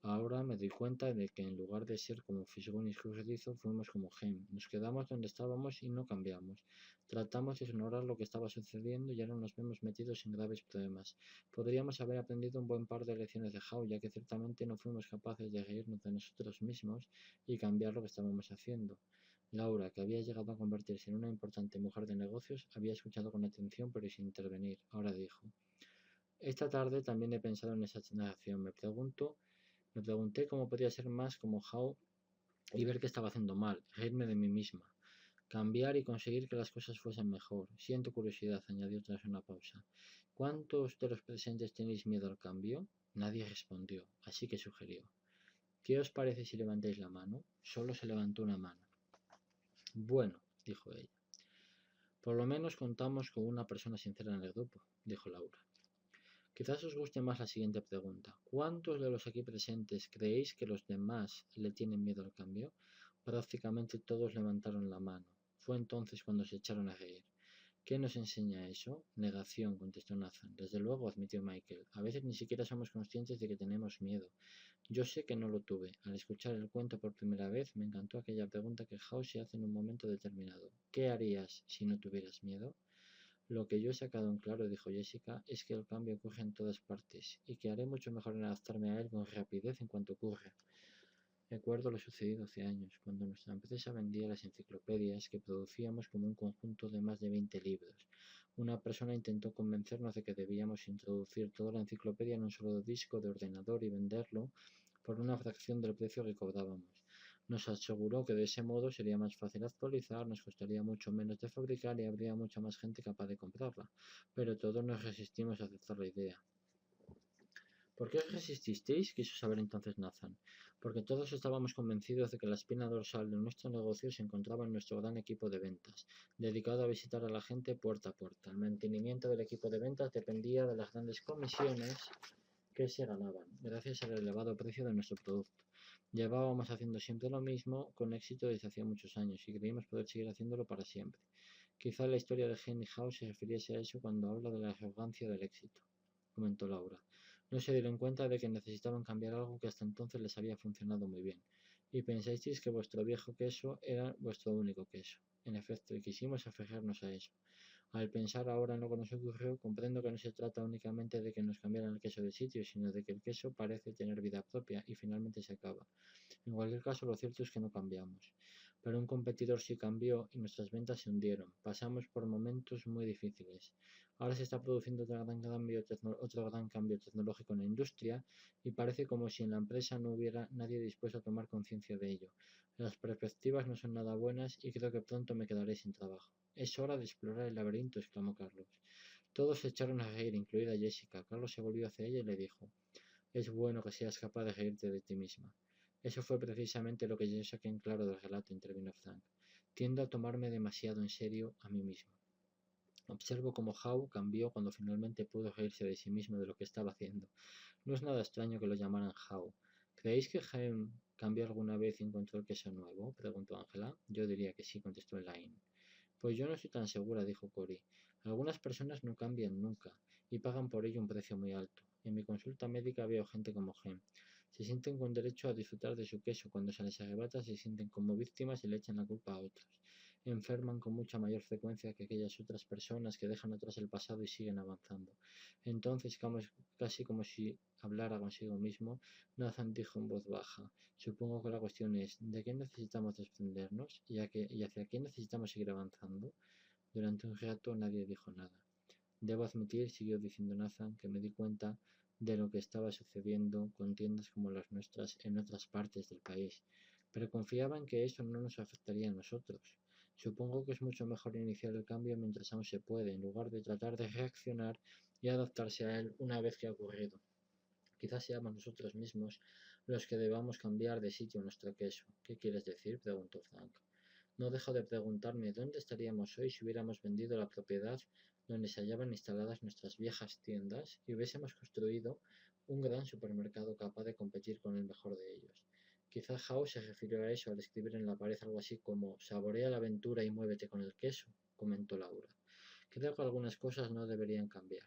Ahora me doy cuenta de que en lugar de ser como fisgón y escurridizo, fuimos como Gem. Nos quedamos donde estábamos y no cambiamos. Tratamos de ignorar lo que estaba sucediendo y ahora nos vemos metidos en graves problemas. Podríamos haber aprendido un buen par de lecciones de Howe, ya que ciertamente no fuimos capaces de reírnos de nosotros mismos y cambiar lo que estábamos haciendo». Laura, que había llegado a convertirse en una importante mujer de negocios, había escuchado con atención pero sin intervenir. Ahora dijo: «Esta tarde también he pensado en esa narración. Me pregunté cómo podía ser más como Howe y ver que estaba haciendo mal, reírme de mí misma, cambiar y conseguir que las cosas fuesen mejor. Siento curiosidad», añadió tras una pausa. «¿Cuántos de los presentes tenéis miedo al cambio?». Nadie respondió, así que sugirió: «¿Qué os parece si levantáis la mano?». Solo se levantó una mano. «Bueno», dijo ella. «Por lo menos contamos con una persona sincera en el grupo», dijo Laura. «Quizás os guste más la siguiente pregunta. ¿Cuántos de los aquí presentes creéis que los demás le tienen miedo al cambio?». Prácticamente todos levantaron la mano. Fue entonces cuando se echaron a reír. «¿Qué nos enseña eso?». «Negación», contestó Nathan. «Desde luego», admitió Michael. «A veces ni siquiera somos conscientes de que tenemos miedo. Yo sé que no lo tuve. Al escuchar el cuento por primera vez, me encantó aquella pregunta que Howe se hace en un momento determinado. ¿Qué harías si no tuvieras miedo?». «Lo que yo he sacado en claro», dijo Jessica, «es que el cambio ocurre en todas partes y que haré mucho mejor en adaptarme a él con rapidez en cuanto ocurra». Recuerdo lo sucedido hace años, cuando nuestra empresa vendía las enciclopedias que producíamos como un conjunto de más de 20 libros. Una persona intentó convencernos de que debíamos introducir toda la enciclopedia en un solo disco de ordenador y venderlo por una fracción del precio que cobrábamos. Nos aseguró que de ese modo sería más fácil actualizar, nos costaría mucho menos de fabricar y habría mucha más gente capaz de comprarla. Pero todos nos resistimos a aceptar la idea. ¿Por qué os resististeis? Quiso saber entonces Nathan. Porque todos estábamos convencidos de que la espina dorsal de nuestro negocio se encontraba en nuestro gran equipo de ventas, dedicado a visitar a la gente puerta a puerta. El mantenimiento del equipo de ventas dependía de las grandes comisiones que se ganaban, gracias al elevado precio de nuestro producto. Llevábamos haciendo siempre lo mismo, con éxito desde hacía muchos años, y creímos poder seguir haciéndolo para siempre. Quizá la historia de Henry House se refiriese a eso cuando habla de la arrogancia del éxito, comentó Laura. No se dieron cuenta de que necesitaban cambiar algo que hasta entonces les había funcionado muy bien, y pensasteis que vuestro viejo queso era vuestro único queso. En efecto, y quisimos aferrarnos a eso. Al pensar ahora en lo que nos ocurrió, comprendo que no se trata únicamente de que nos cambiaran el queso de sitio, sino de que el queso parece tener vida propia y finalmente se acaba. En cualquier caso, lo cierto es que no cambiamos. Pero un competidor sí cambió y nuestras ventas se hundieron. Pasamos por momentos muy difíciles. Ahora se está produciendo otro gran cambio tecnológico en la industria y parece como si en la empresa no hubiera nadie dispuesto a tomar conciencia de ello. Las perspectivas no son nada buenas y creo que pronto me quedaré sin trabajo. Es hora de explorar el laberinto, exclamó Carlos. Todos se echaron a reír, incluida Jessica. Carlos se volvió hacia ella y le dijo: es bueno que seas capaz de reírte de ti misma. Eso fue precisamente lo que yo saqué en claro del relato, intervino Frank. Tiendo a tomarme demasiado en serio a mí mismo. Observo cómo Howe cambió cuando finalmente pudo reírse de sí mismo de lo que estaba haciendo. No es nada extraño que lo llamaran Howe. ¿Creéis que Jaime cambió alguna vez y encontró el queso nuevo? Preguntó Angela. Yo diría que sí, contestó Elaine. Pues yo no estoy tan segura, dijo Cory. Algunas personas no cambian nunca y pagan por ello un precio muy alto. En mi consulta médica veo gente como Gen. Se sienten con derecho a disfrutar de su queso. Cuando se les arrebata se sienten como víctimas y le echan la culpa a otros. Enferman con mucha mayor frecuencia que aquellas otras personas que dejan atrás el pasado y siguen avanzando. Entonces, casi como si hablara consigo mismo, Nathan dijo en voz baja: supongo que la cuestión es, ¿de qué necesitamos desprendernos y hacia qué necesitamos seguir avanzando? Durante un rato nadie dijo nada. Debo admitir, siguió diciendo Nathan, que me di cuenta de lo que estaba sucediendo con tiendas como las nuestras en otras partes del país, pero confiaba en que eso no nos afectaría a nosotros. Supongo que es mucho mejor iniciar el cambio mientras aún se puede, en lugar de tratar de reaccionar y adaptarse a él una vez que ha ocurrido. Quizás seamos nosotros mismos los que debamos cambiar de sitio nuestro queso. ¿Qué quieres decir? Preguntó Frank. No dejo de preguntarme dónde estaríamos hoy si hubiéramos vendido la propiedad donde se hallaban instaladas nuestras viejas tiendas y hubiésemos construido un gran supermercado capaz de competir con el mejor de ellos. Quizá Howe se refirió a eso al escribir en la pared algo así como «Saborea la aventura y muévete con el queso», comentó Laura. Creo que algunas cosas no deberían cambiar,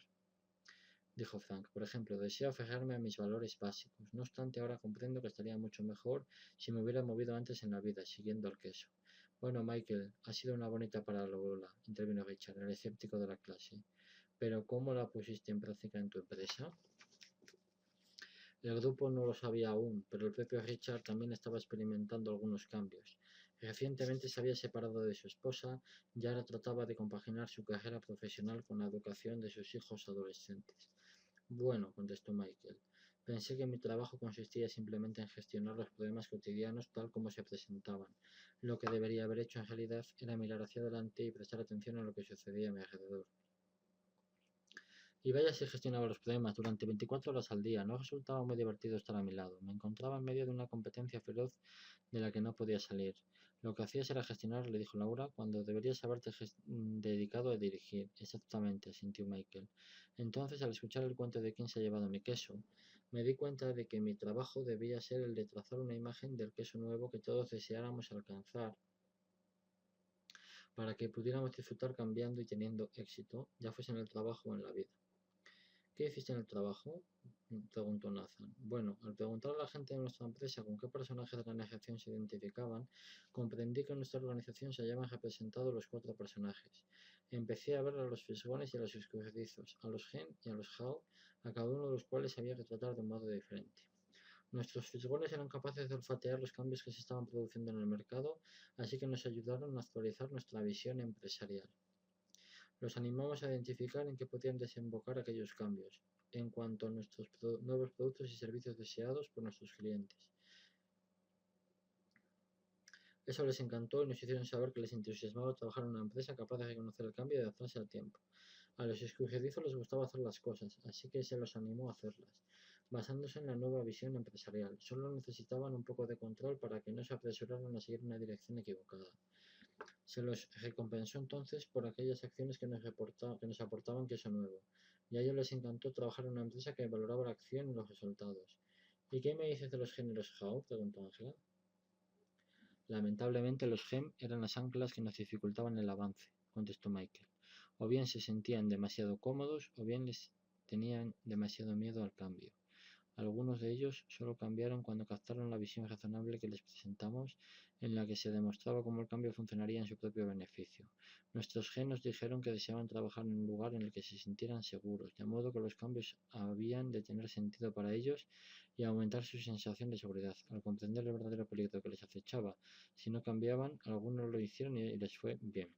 dijo Frank. Por ejemplo, deseo aferrarme a mis valores básicos. No obstante, ahora comprendo que estaría mucho mejor si me hubiera movido antes en la vida, siguiendo el queso. Bueno, Michael, ha sido una bonita parábola, intervino Richard, el escéptico de la clase. Pero ¿cómo la pusiste en práctica en tu empresa? El grupo no lo sabía aún, pero el propio Richard también estaba experimentando algunos cambios. Recientemente se había separado de su esposa y ahora trataba de compaginar su carrera profesional con la educación de sus hijos adolescentes. Bueno, contestó Michael, pensé que mi trabajo consistía simplemente en gestionar los problemas cotidianos tal como se presentaban. Lo que debería haber hecho en realidad era mirar hacia adelante y prestar atención a lo que sucedía a mi alrededor. Y vaya si gestionaba los problemas durante 24 horas al día. No resultaba muy divertido estar a mi lado. Me encontraba en medio de una competencia feroz de la que no podía salir. Lo que hacías era gestionar, le dijo Laura, cuando deberías haberte dedicado a dirigir. Exactamente, asintió Michael. Entonces, al escuchar el cuento de quién se ha llevado mi queso, me di cuenta de que mi trabajo debía ser el de trazar una imagen del queso nuevo que todos deseáramos alcanzar para que pudiéramos disfrutar cambiando y teniendo éxito, ya fuese en el trabajo o en la vida. ¿Qué hiciste en el trabajo? Preguntó Nathan. Bueno, al preguntar a la gente de nuestra empresa con qué personajes de la negociación se identificaban, comprendí que en nuestra organización se hallaban representados los 4 personajes. Empecé a ver a los fisgones y a los escurridizos, a los Gen y a los Hao, a cada uno de los cuales había que tratar de un modo diferente. Nuestros fisgones eran capaces de olfatear los cambios que se estaban produciendo en el mercado, así que nos ayudaron a actualizar nuestra visión empresarial. Los animamos a identificar en qué podían desembocar aquellos cambios, en cuanto a nuestros nuevos productos y servicios deseados por nuestros clientes. Eso les encantó y nos hicieron saber que les entusiasmaba trabajar en una empresa capaz de reconocer el cambio y adaptarse al tiempo. A los escurridizos les gustaba hacer las cosas, así que se los animó a hacerlas, basándose en la nueva visión empresarial. Solo necesitaban un poco de control para que no se apresuraran a seguir una dirección equivocada. Se los recompensó entonces por aquellas acciones que nos aportaban queso nuevo, y a ellos les encantó trabajar en una empresa que valoraba la acción y los resultados. ¿Y qué me dices de los géneros How?, preguntó Ángela. Lamentablemente los GEM eran las anclas que nos dificultaban el avance, contestó Michael. O bien se sentían demasiado cómodos o bien les tenían demasiado miedo al cambio. Algunos de ellos solo cambiaron cuando captaron la visión razonable que les presentamos, en la que se demostraba cómo el cambio funcionaría en su propio beneficio. Nuestros genos dijeron que deseaban trabajar en un lugar en el que se sintieran seguros, de modo que los cambios habían de tener sentido para ellos y aumentar su sensación de seguridad. Al comprender el verdadero peligro que les acechaba, si no cambiaban, algunos lo hicieron y les fue bien.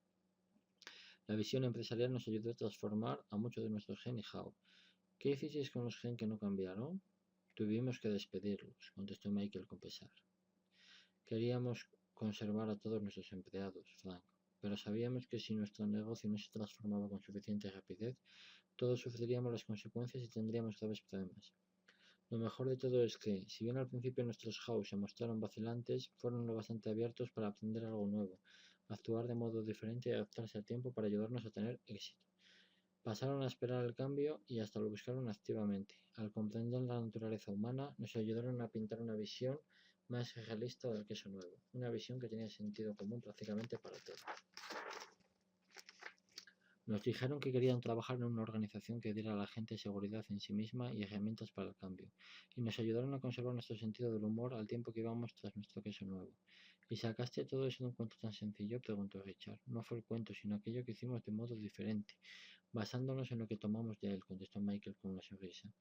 La visión empresarial nos ayudó a transformar a muchos de nuestros gen y how. ¿Qué hicisteis con los gen que no cambiaron? Tuvimos que despedirlos, contestó Michael con pesar. Queríamos conservar a todos nuestros empleados, Frank, pero sabíamos que si nuestro negocio no se transformaba con suficiente rapidez, todos sufriríamos las consecuencias y tendríamos graves problemas. Lo mejor de todo es que, si bien al principio nuestros house se mostraron vacilantes, fueron lo bastante abiertos para aprender algo nuevo, actuar de modo diferente y adaptarse al tiempo para ayudarnos a tener éxito. Pasaron a esperar el cambio y hasta lo buscaron activamente. Al comprender la naturaleza humana, nos ayudaron a pintar una visión más realista del queso nuevo, una visión que tenía sentido común prácticamente para todos. Nos dijeron que querían trabajar en una organización que diera a la gente seguridad en sí misma y herramientas para el cambio, y nos ayudaron a conservar nuestro sentido del humor al tiempo que íbamos tras nuestro queso nuevo. ¿Y sacaste todo eso de un cuento tan sencillo?, preguntó Richard. No fue el cuento, sino aquello que hicimos de modo diferente, basándonos en lo que tomamos de él, contestó Michael con una sonrisa.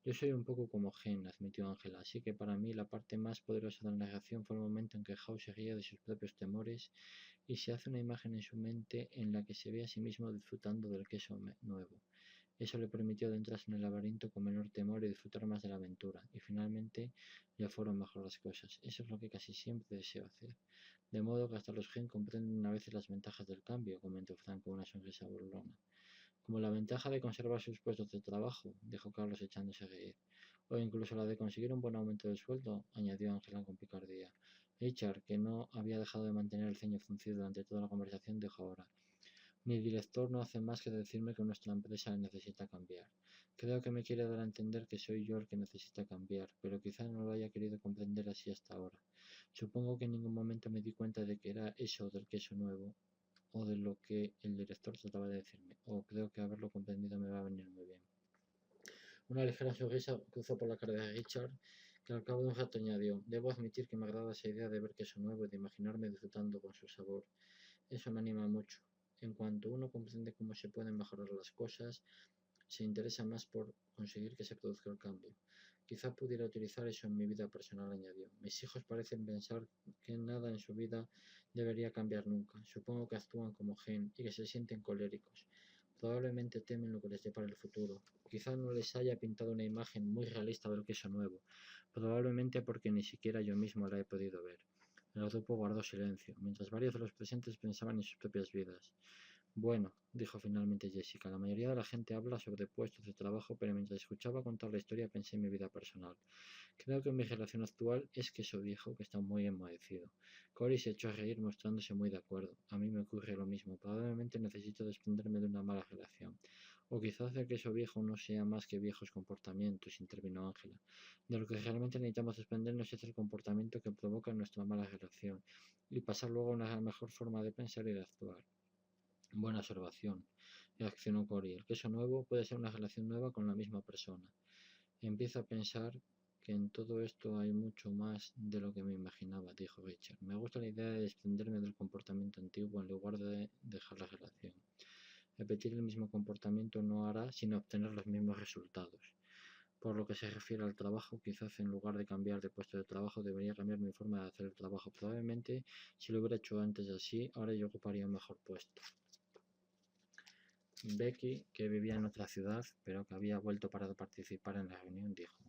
Yo soy un poco como Gen, admitió Ángela, así que para mí la parte más poderosa de la narración fue el momento en que House se ríe de sus propios temores y se hace una imagen en su mente en la que se ve a sí mismo disfrutando del queso nuevo. Eso le permitió adentrarse en el laberinto con menor temor y disfrutar más de la aventura, y finalmente le fueron mejor las cosas. Eso es lo que casi siempre deseo hacer. De modo que hasta los Gen comprenden a veces las ventajas del cambio, comentó Frank con una sonrisa burlona. Como la ventaja de conservar sus puestos de trabajo, dijo Carlos echándose a reír. O incluso la de conseguir un buen aumento de sueldo, añadió Ángela con picardía. Richard, que no había dejado de mantener el ceño fruncido durante toda la conversación, dijo ahora. Mi director no hace más que decirme que nuestra empresa necesita cambiar. Creo que me quiere dar a entender que soy yo el que necesita cambiar, pero quizá no lo haya querido comprender así hasta ahora. Supongo que en ningún momento me di cuenta de que era eso del queso nuevo, o de lo que el director trataba de decirme, o creo que haberlo comprendido me va a venir muy bien. Una ligera sonrisa cruzó por la cara de Richard, que al cabo de un rato añadió, debo admitir que me agrada esa idea de ver queso nuevo y de imaginarme disfrutando con su sabor. Eso me anima mucho. En cuanto uno comprende cómo se pueden mejorar las cosas, se interesa más por conseguir que se produzca el cambio. Quizá pudiera utilizar eso en mi vida personal, añadió. Mis hijos parecen pensar que nada en su vida debería cambiar nunca. Supongo que actúan como Gen y que se sienten coléricos. Probablemente temen lo que les depara el futuro. Quizá no les haya pintado una imagen muy realista del queso nuevo, probablemente porque ni siquiera yo mismo la he podido ver. El grupo guardó silencio, mientras varios de los presentes pensaban en sus propias vidas. Bueno, dijo finalmente Jessica, la mayoría de la gente habla sobre puestos de trabajo, pero mientras escuchaba contar la historia pensé en mi vida personal. Creo que mi relación actual es queso viejo que está muy enmohecido. Cory se echó a reír mostrándose muy de acuerdo. A mí me ocurre lo mismo. Probablemente necesito desprenderme de una mala relación. O quizás el queso viejo no sea más que viejos comportamientos, intervino Ángela. De lo que realmente necesitamos desprendernos es el comportamiento que provoca nuestra mala relación y pasar luego a una mejor forma de pensar y de actuar. Buena observación, reaccionó Cory. El queso nuevo puede ser una relación nueva con la misma persona. Empiezo a pensar que en todo esto hay mucho más de lo que me imaginaba, dijo Richard. Me gusta la idea de desprenderme del comportamiento antiguo en lugar de dejar la relación. Repetir el mismo comportamiento no hará sino obtener los mismos resultados. Por lo que se refiere al trabajo, quizás en lugar de cambiar de puesto de trabajo, debería cambiar mi forma de hacer el trabajo. Probablemente, si lo hubiera hecho antes así, ahora yo ocuparía un mejor puesto. Becky, que vivía en otra ciudad, pero que había vuelto para participar en la reunión, dijo: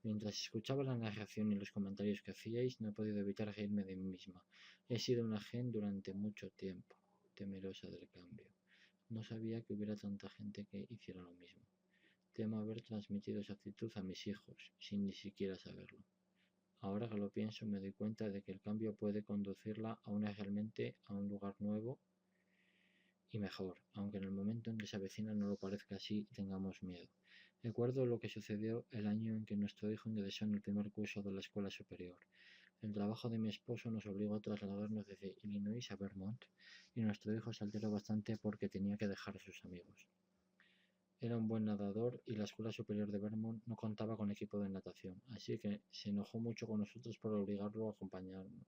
mientras escuchaba la narración y los comentarios que hacíais, no he podido evitar reírme de mí misma. He sido una gen durante mucho tiempo, temerosa del cambio. No sabía que hubiera tanta gente que hiciera lo mismo. Temo haber transmitido esa actitud a mis hijos, sin ni siquiera saberlo. Ahora que lo pienso, me doy cuenta de que el cambio puede conducirla realmente a un lugar nuevo y mejor, aunque en el momento en que se avecina no lo parezca así y tengamos miedo. Recuerdo lo que sucedió el año en que nuestro hijo ingresó en el primer curso de la escuela superior. El trabajo de mi esposo nos obligó a trasladarnos desde Illinois a Vermont y nuestro hijo se alteró bastante porque tenía que dejar a sus amigos. Era un buen nadador y la escuela superior de Vermont no contaba con equipo de natación, así que se enojó mucho con nosotros por obligarlo a acompañarnos.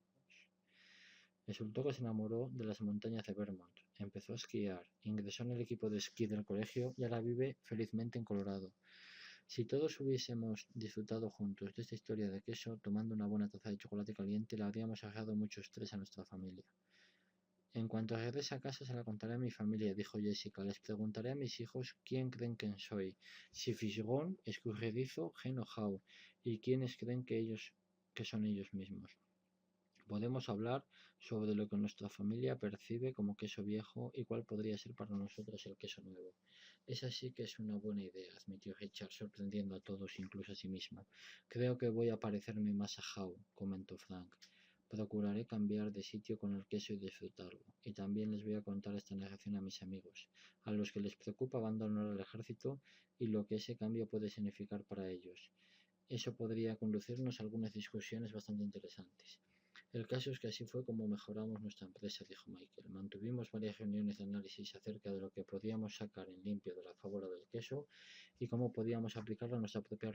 Resultó que se enamoró de las montañas de Vermont, empezó a esquiar, ingresó en el equipo de esquí del colegio y ahora vive felizmente en Colorado. Si todos hubiésemos disfrutado juntos de esta historia de queso, tomando una buena taza de chocolate caliente, le habríamos ahorrado mucho estrés a nuestra familia. En cuanto regrese a casa se la contaré a mi familia, dijo Jessica. Les preguntaré a mis hijos quién creen que soy, si fisgón, escurridizo, gen o how, y quiénes creen que son ellos mismos. Podemos hablar sobre lo que nuestra familia percibe como queso viejo y cuál podría ser para nosotros el queso nuevo. Esa sí que es una buena idea, admitió Richard, sorprendiendo a todos, incluso a sí mismo. Creo que voy a parecerme más a How, comentó Frank. Procuraré cambiar de sitio con el queso y disfrutarlo. Y también les voy a contar esta narración a mis amigos, a los que les preocupa abandonar el ejército y lo que ese cambio puede significar para ellos. Eso podría conducirnos a algunas discusiones bastante interesantes. El caso es que así fue como mejoramos nuestra empresa, dijo Michael. Mantuvimos varias reuniones de análisis acerca de lo que podíamos sacar en limpio de la fábula del queso y cómo podíamos aplicarlo a nuestra propia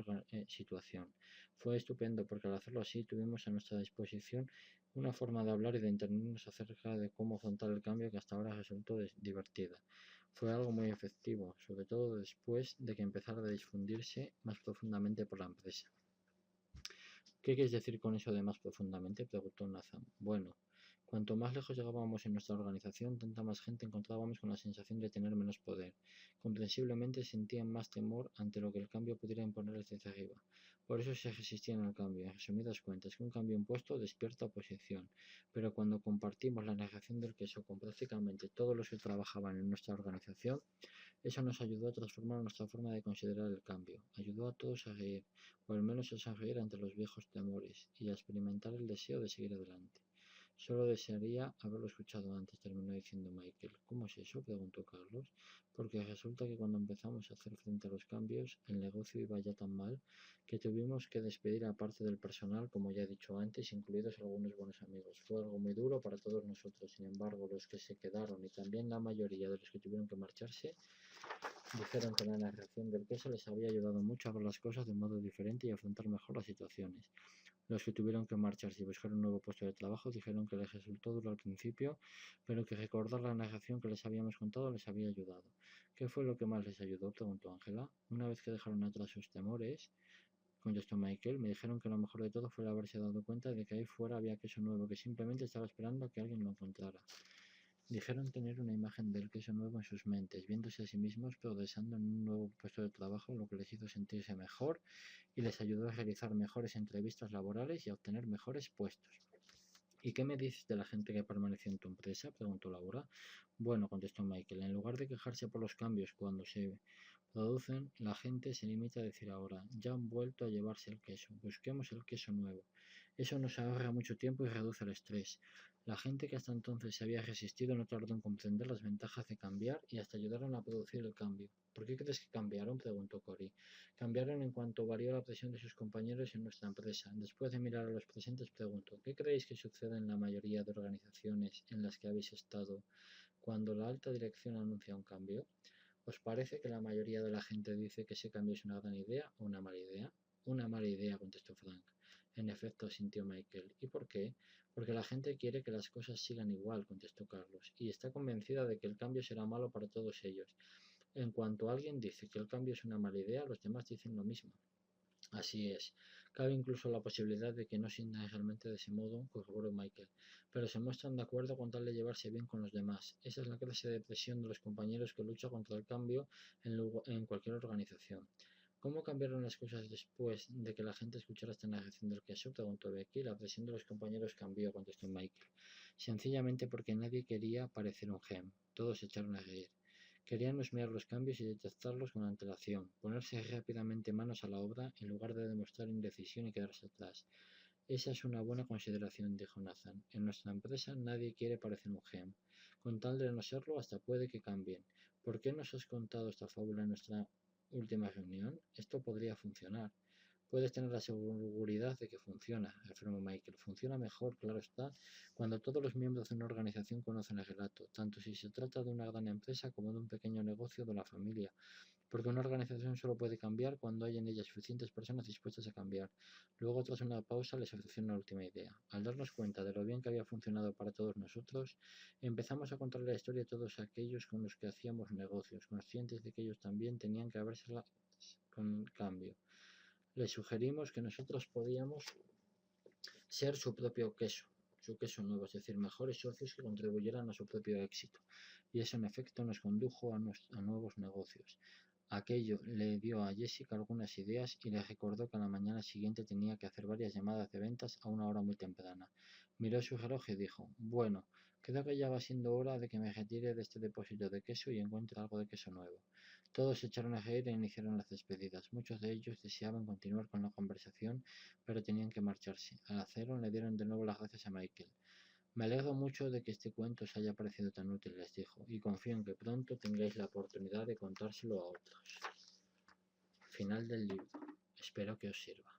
situación. Fue estupendo porque al hacerlo así tuvimos a nuestra disposición una forma de hablar y de entendernos acerca de cómo afrontar el cambio que hasta ahora resultó divertida. Fue algo muy efectivo, sobre todo después de que empezara a difundirse más profundamente por la empresa. ¿Qué quieres decir con eso de más profundamente?, preguntó Nathan. Bueno, cuanto más lejos llegábamos en nuestra organización, tanta más gente encontrábamos con la sensación de tener menos poder. Comprensiblemente sentían más temor ante lo que el cambio pudiera imponerles desde arriba. Por eso se resistían al cambio. En resumidas cuentas, que un cambio impuesto despierta oposición. Pero cuando compartimos la negación del queso con prácticamente todos los que trabajaban en nuestra organización, eso nos ayudó a transformar nuestra forma de considerar el cambio. Ayudó a todos a reír, o al menos a sonreír ante los viejos temores, y a experimentar el deseo de seguir adelante. Solo desearía haberlo escuchado antes, terminó diciendo Michael. ¿Cómo es eso?, preguntó Carlos. Porque resulta que cuando empezamos a hacer frente a los cambios, el negocio iba ya tan mal que tuvimos que despedir a parte del personal, como ya he dicho antes, incluidos algunos buenos amigos. Fue algo muy duro para todos nosotros. Sin embargo, los que se quedaron y también la mayoría de los que tuvieron que marcharse dijeron que la narración del queso les había ayudado mucho a ver las cosas de un modo diferente y afrontar mejor las situaciones. Los que tuvieron que marcharse y buscar un nuevo puesto de trabajo dijeron que les resultó duro al principio, pero que recordar la narración que les habíamos contado les había ayudado. ¿Qué fue lo que más les ayudó?, preguntó Ángela. Una vez que dejaron atrás sus temores, contestó Michael, me dijeron que lo mejor de todo fue haberse dado cuenta de que ahí fuera había queso nuevo, que simplemente estaba esperando a que alguien lo encontrara. Dijeron tener una imagen del queso nuevo en sus mentes, viéndose a sí mismos progresando en un nuevo puesto de trabajo, lo que les hizo sentirse mejor y les ayudó a realizar mejores entrevistas laborales y a obtener mejores puestos. ¿Y qué me dices de la gente que permaneció en tu empresa?, preguntó Laura. Bueno, contestó Michael, en lugar de quejarse por los cambios cuando se producen, la gente se limita a decir ahora, ya han vuelto a llevarse el queso, busquemos el queso nuevo. Eso nos ahorra mucho tiempo y reduce el estrés. La gente que hasta entonces se había resistido no tardó en comprender las ventajas de cambiar y hasta ayudaron a producir el cambio. ¿Por qué crees que cambiaron?, preguntó Cory. Cambiaron en cuanto varió la presión de sus compañeros en nuestra empresa. Después de mirar a los presentes, preguntó, ¿qué creéis que sucede en la mayoría de organizaciones en las que habéis estado cuando la alta dirección anuncia un cambio? ¿Os parece que la mayoría de la gente dice que ese cambio es una gran idea o una mala idea? Una mala idea, contestó Frank. En efecto, sintió Michael. ¿Y por qué? Porque la gente quiere que las cosas sigan igual, contestó Carlos, y está convencida de que el cambio será malo para todos ellos. En cuanto alguien dice que el cambio es una mala idea, los demás dicen lo mismo. Así es. Cabe incluso la posibilidad de que no sientan realmente de ese modo, corroboró Michael, pero se muestran de acuerdo con tal de llevarse bien con los demás. Esa es la clase de presión de los compañeros que lucha contra el cambio en cualquier organización. ¿Cómo cambiaron las cosas después de que la gente escuchara esta narración del queso?, preguntó Becky. La presión de los compañeros cambió, contestó Michael. Sencillamente porque nadie quería parecer un gem. Todos se echaron a reír. Querían husmear los cambios y detectarlos con antelación, ponerse rápidamente manos a la obra en lugar de demostrar indecisión y quedarse atrás. Esa es una buena consideración, dijo Nathan. En nuestra empresa nadie quiere parecer un gem. Con tal de no serlo, hasta puede que cambien. ¿Por qué nos has contado esta fábula en nuestra última reunión? Esto podría funcionar. Puedes tener la seguridad de que funciona, afirmó Michael. Funciona mejor, claro está, cuando todos los miembros de una organización conocen el relato, tanto si se trata de una gran empresa como de un pequeño negocio de la familia, porque una organización solo puede cambiar cuando hay en ella suficientes personas dispuestas a cambiar. Luego, tras una pausa, les ofreció una última idea. Al darnos cuenta de lo bien que había funcionado para todos nosotros, empezamos a contar la historia de todos aquellos con los que hacíamos negocios, conscientes de que ellos también tenían que habérsela con cambio. Les sugerimos que nosotros podíamos ser su queso nuevo, es decir, mejores socios que contribuyeran a su propio éxito. Y eso en efecto nos condujo a nuevos negocios. Aquello le dio a Jessica algunas ideas y le recordó que a la mañana siguiente tenía que hacer varias llamadas de ventas a una hora muy temprana. Miró su reloj y dijo, bueno, creo que ya va siendo hora de que me retire de este depósito de queso y encuentre algo de queso nuevo. Todos se echaron a reír e iniciaron las despedidas. Muchos de ellos deseaban continuar con la conversación, pero tenían que marcharse. Al hacerlo, le dieron de nuevo las gracias a Michael. Me alegro mucho de que este cuento os haya parecido tan útil, les dijo, y confío en que pronto tengáis la oportunidad de contárselo a otros. Final del libro. Espero que os sirva.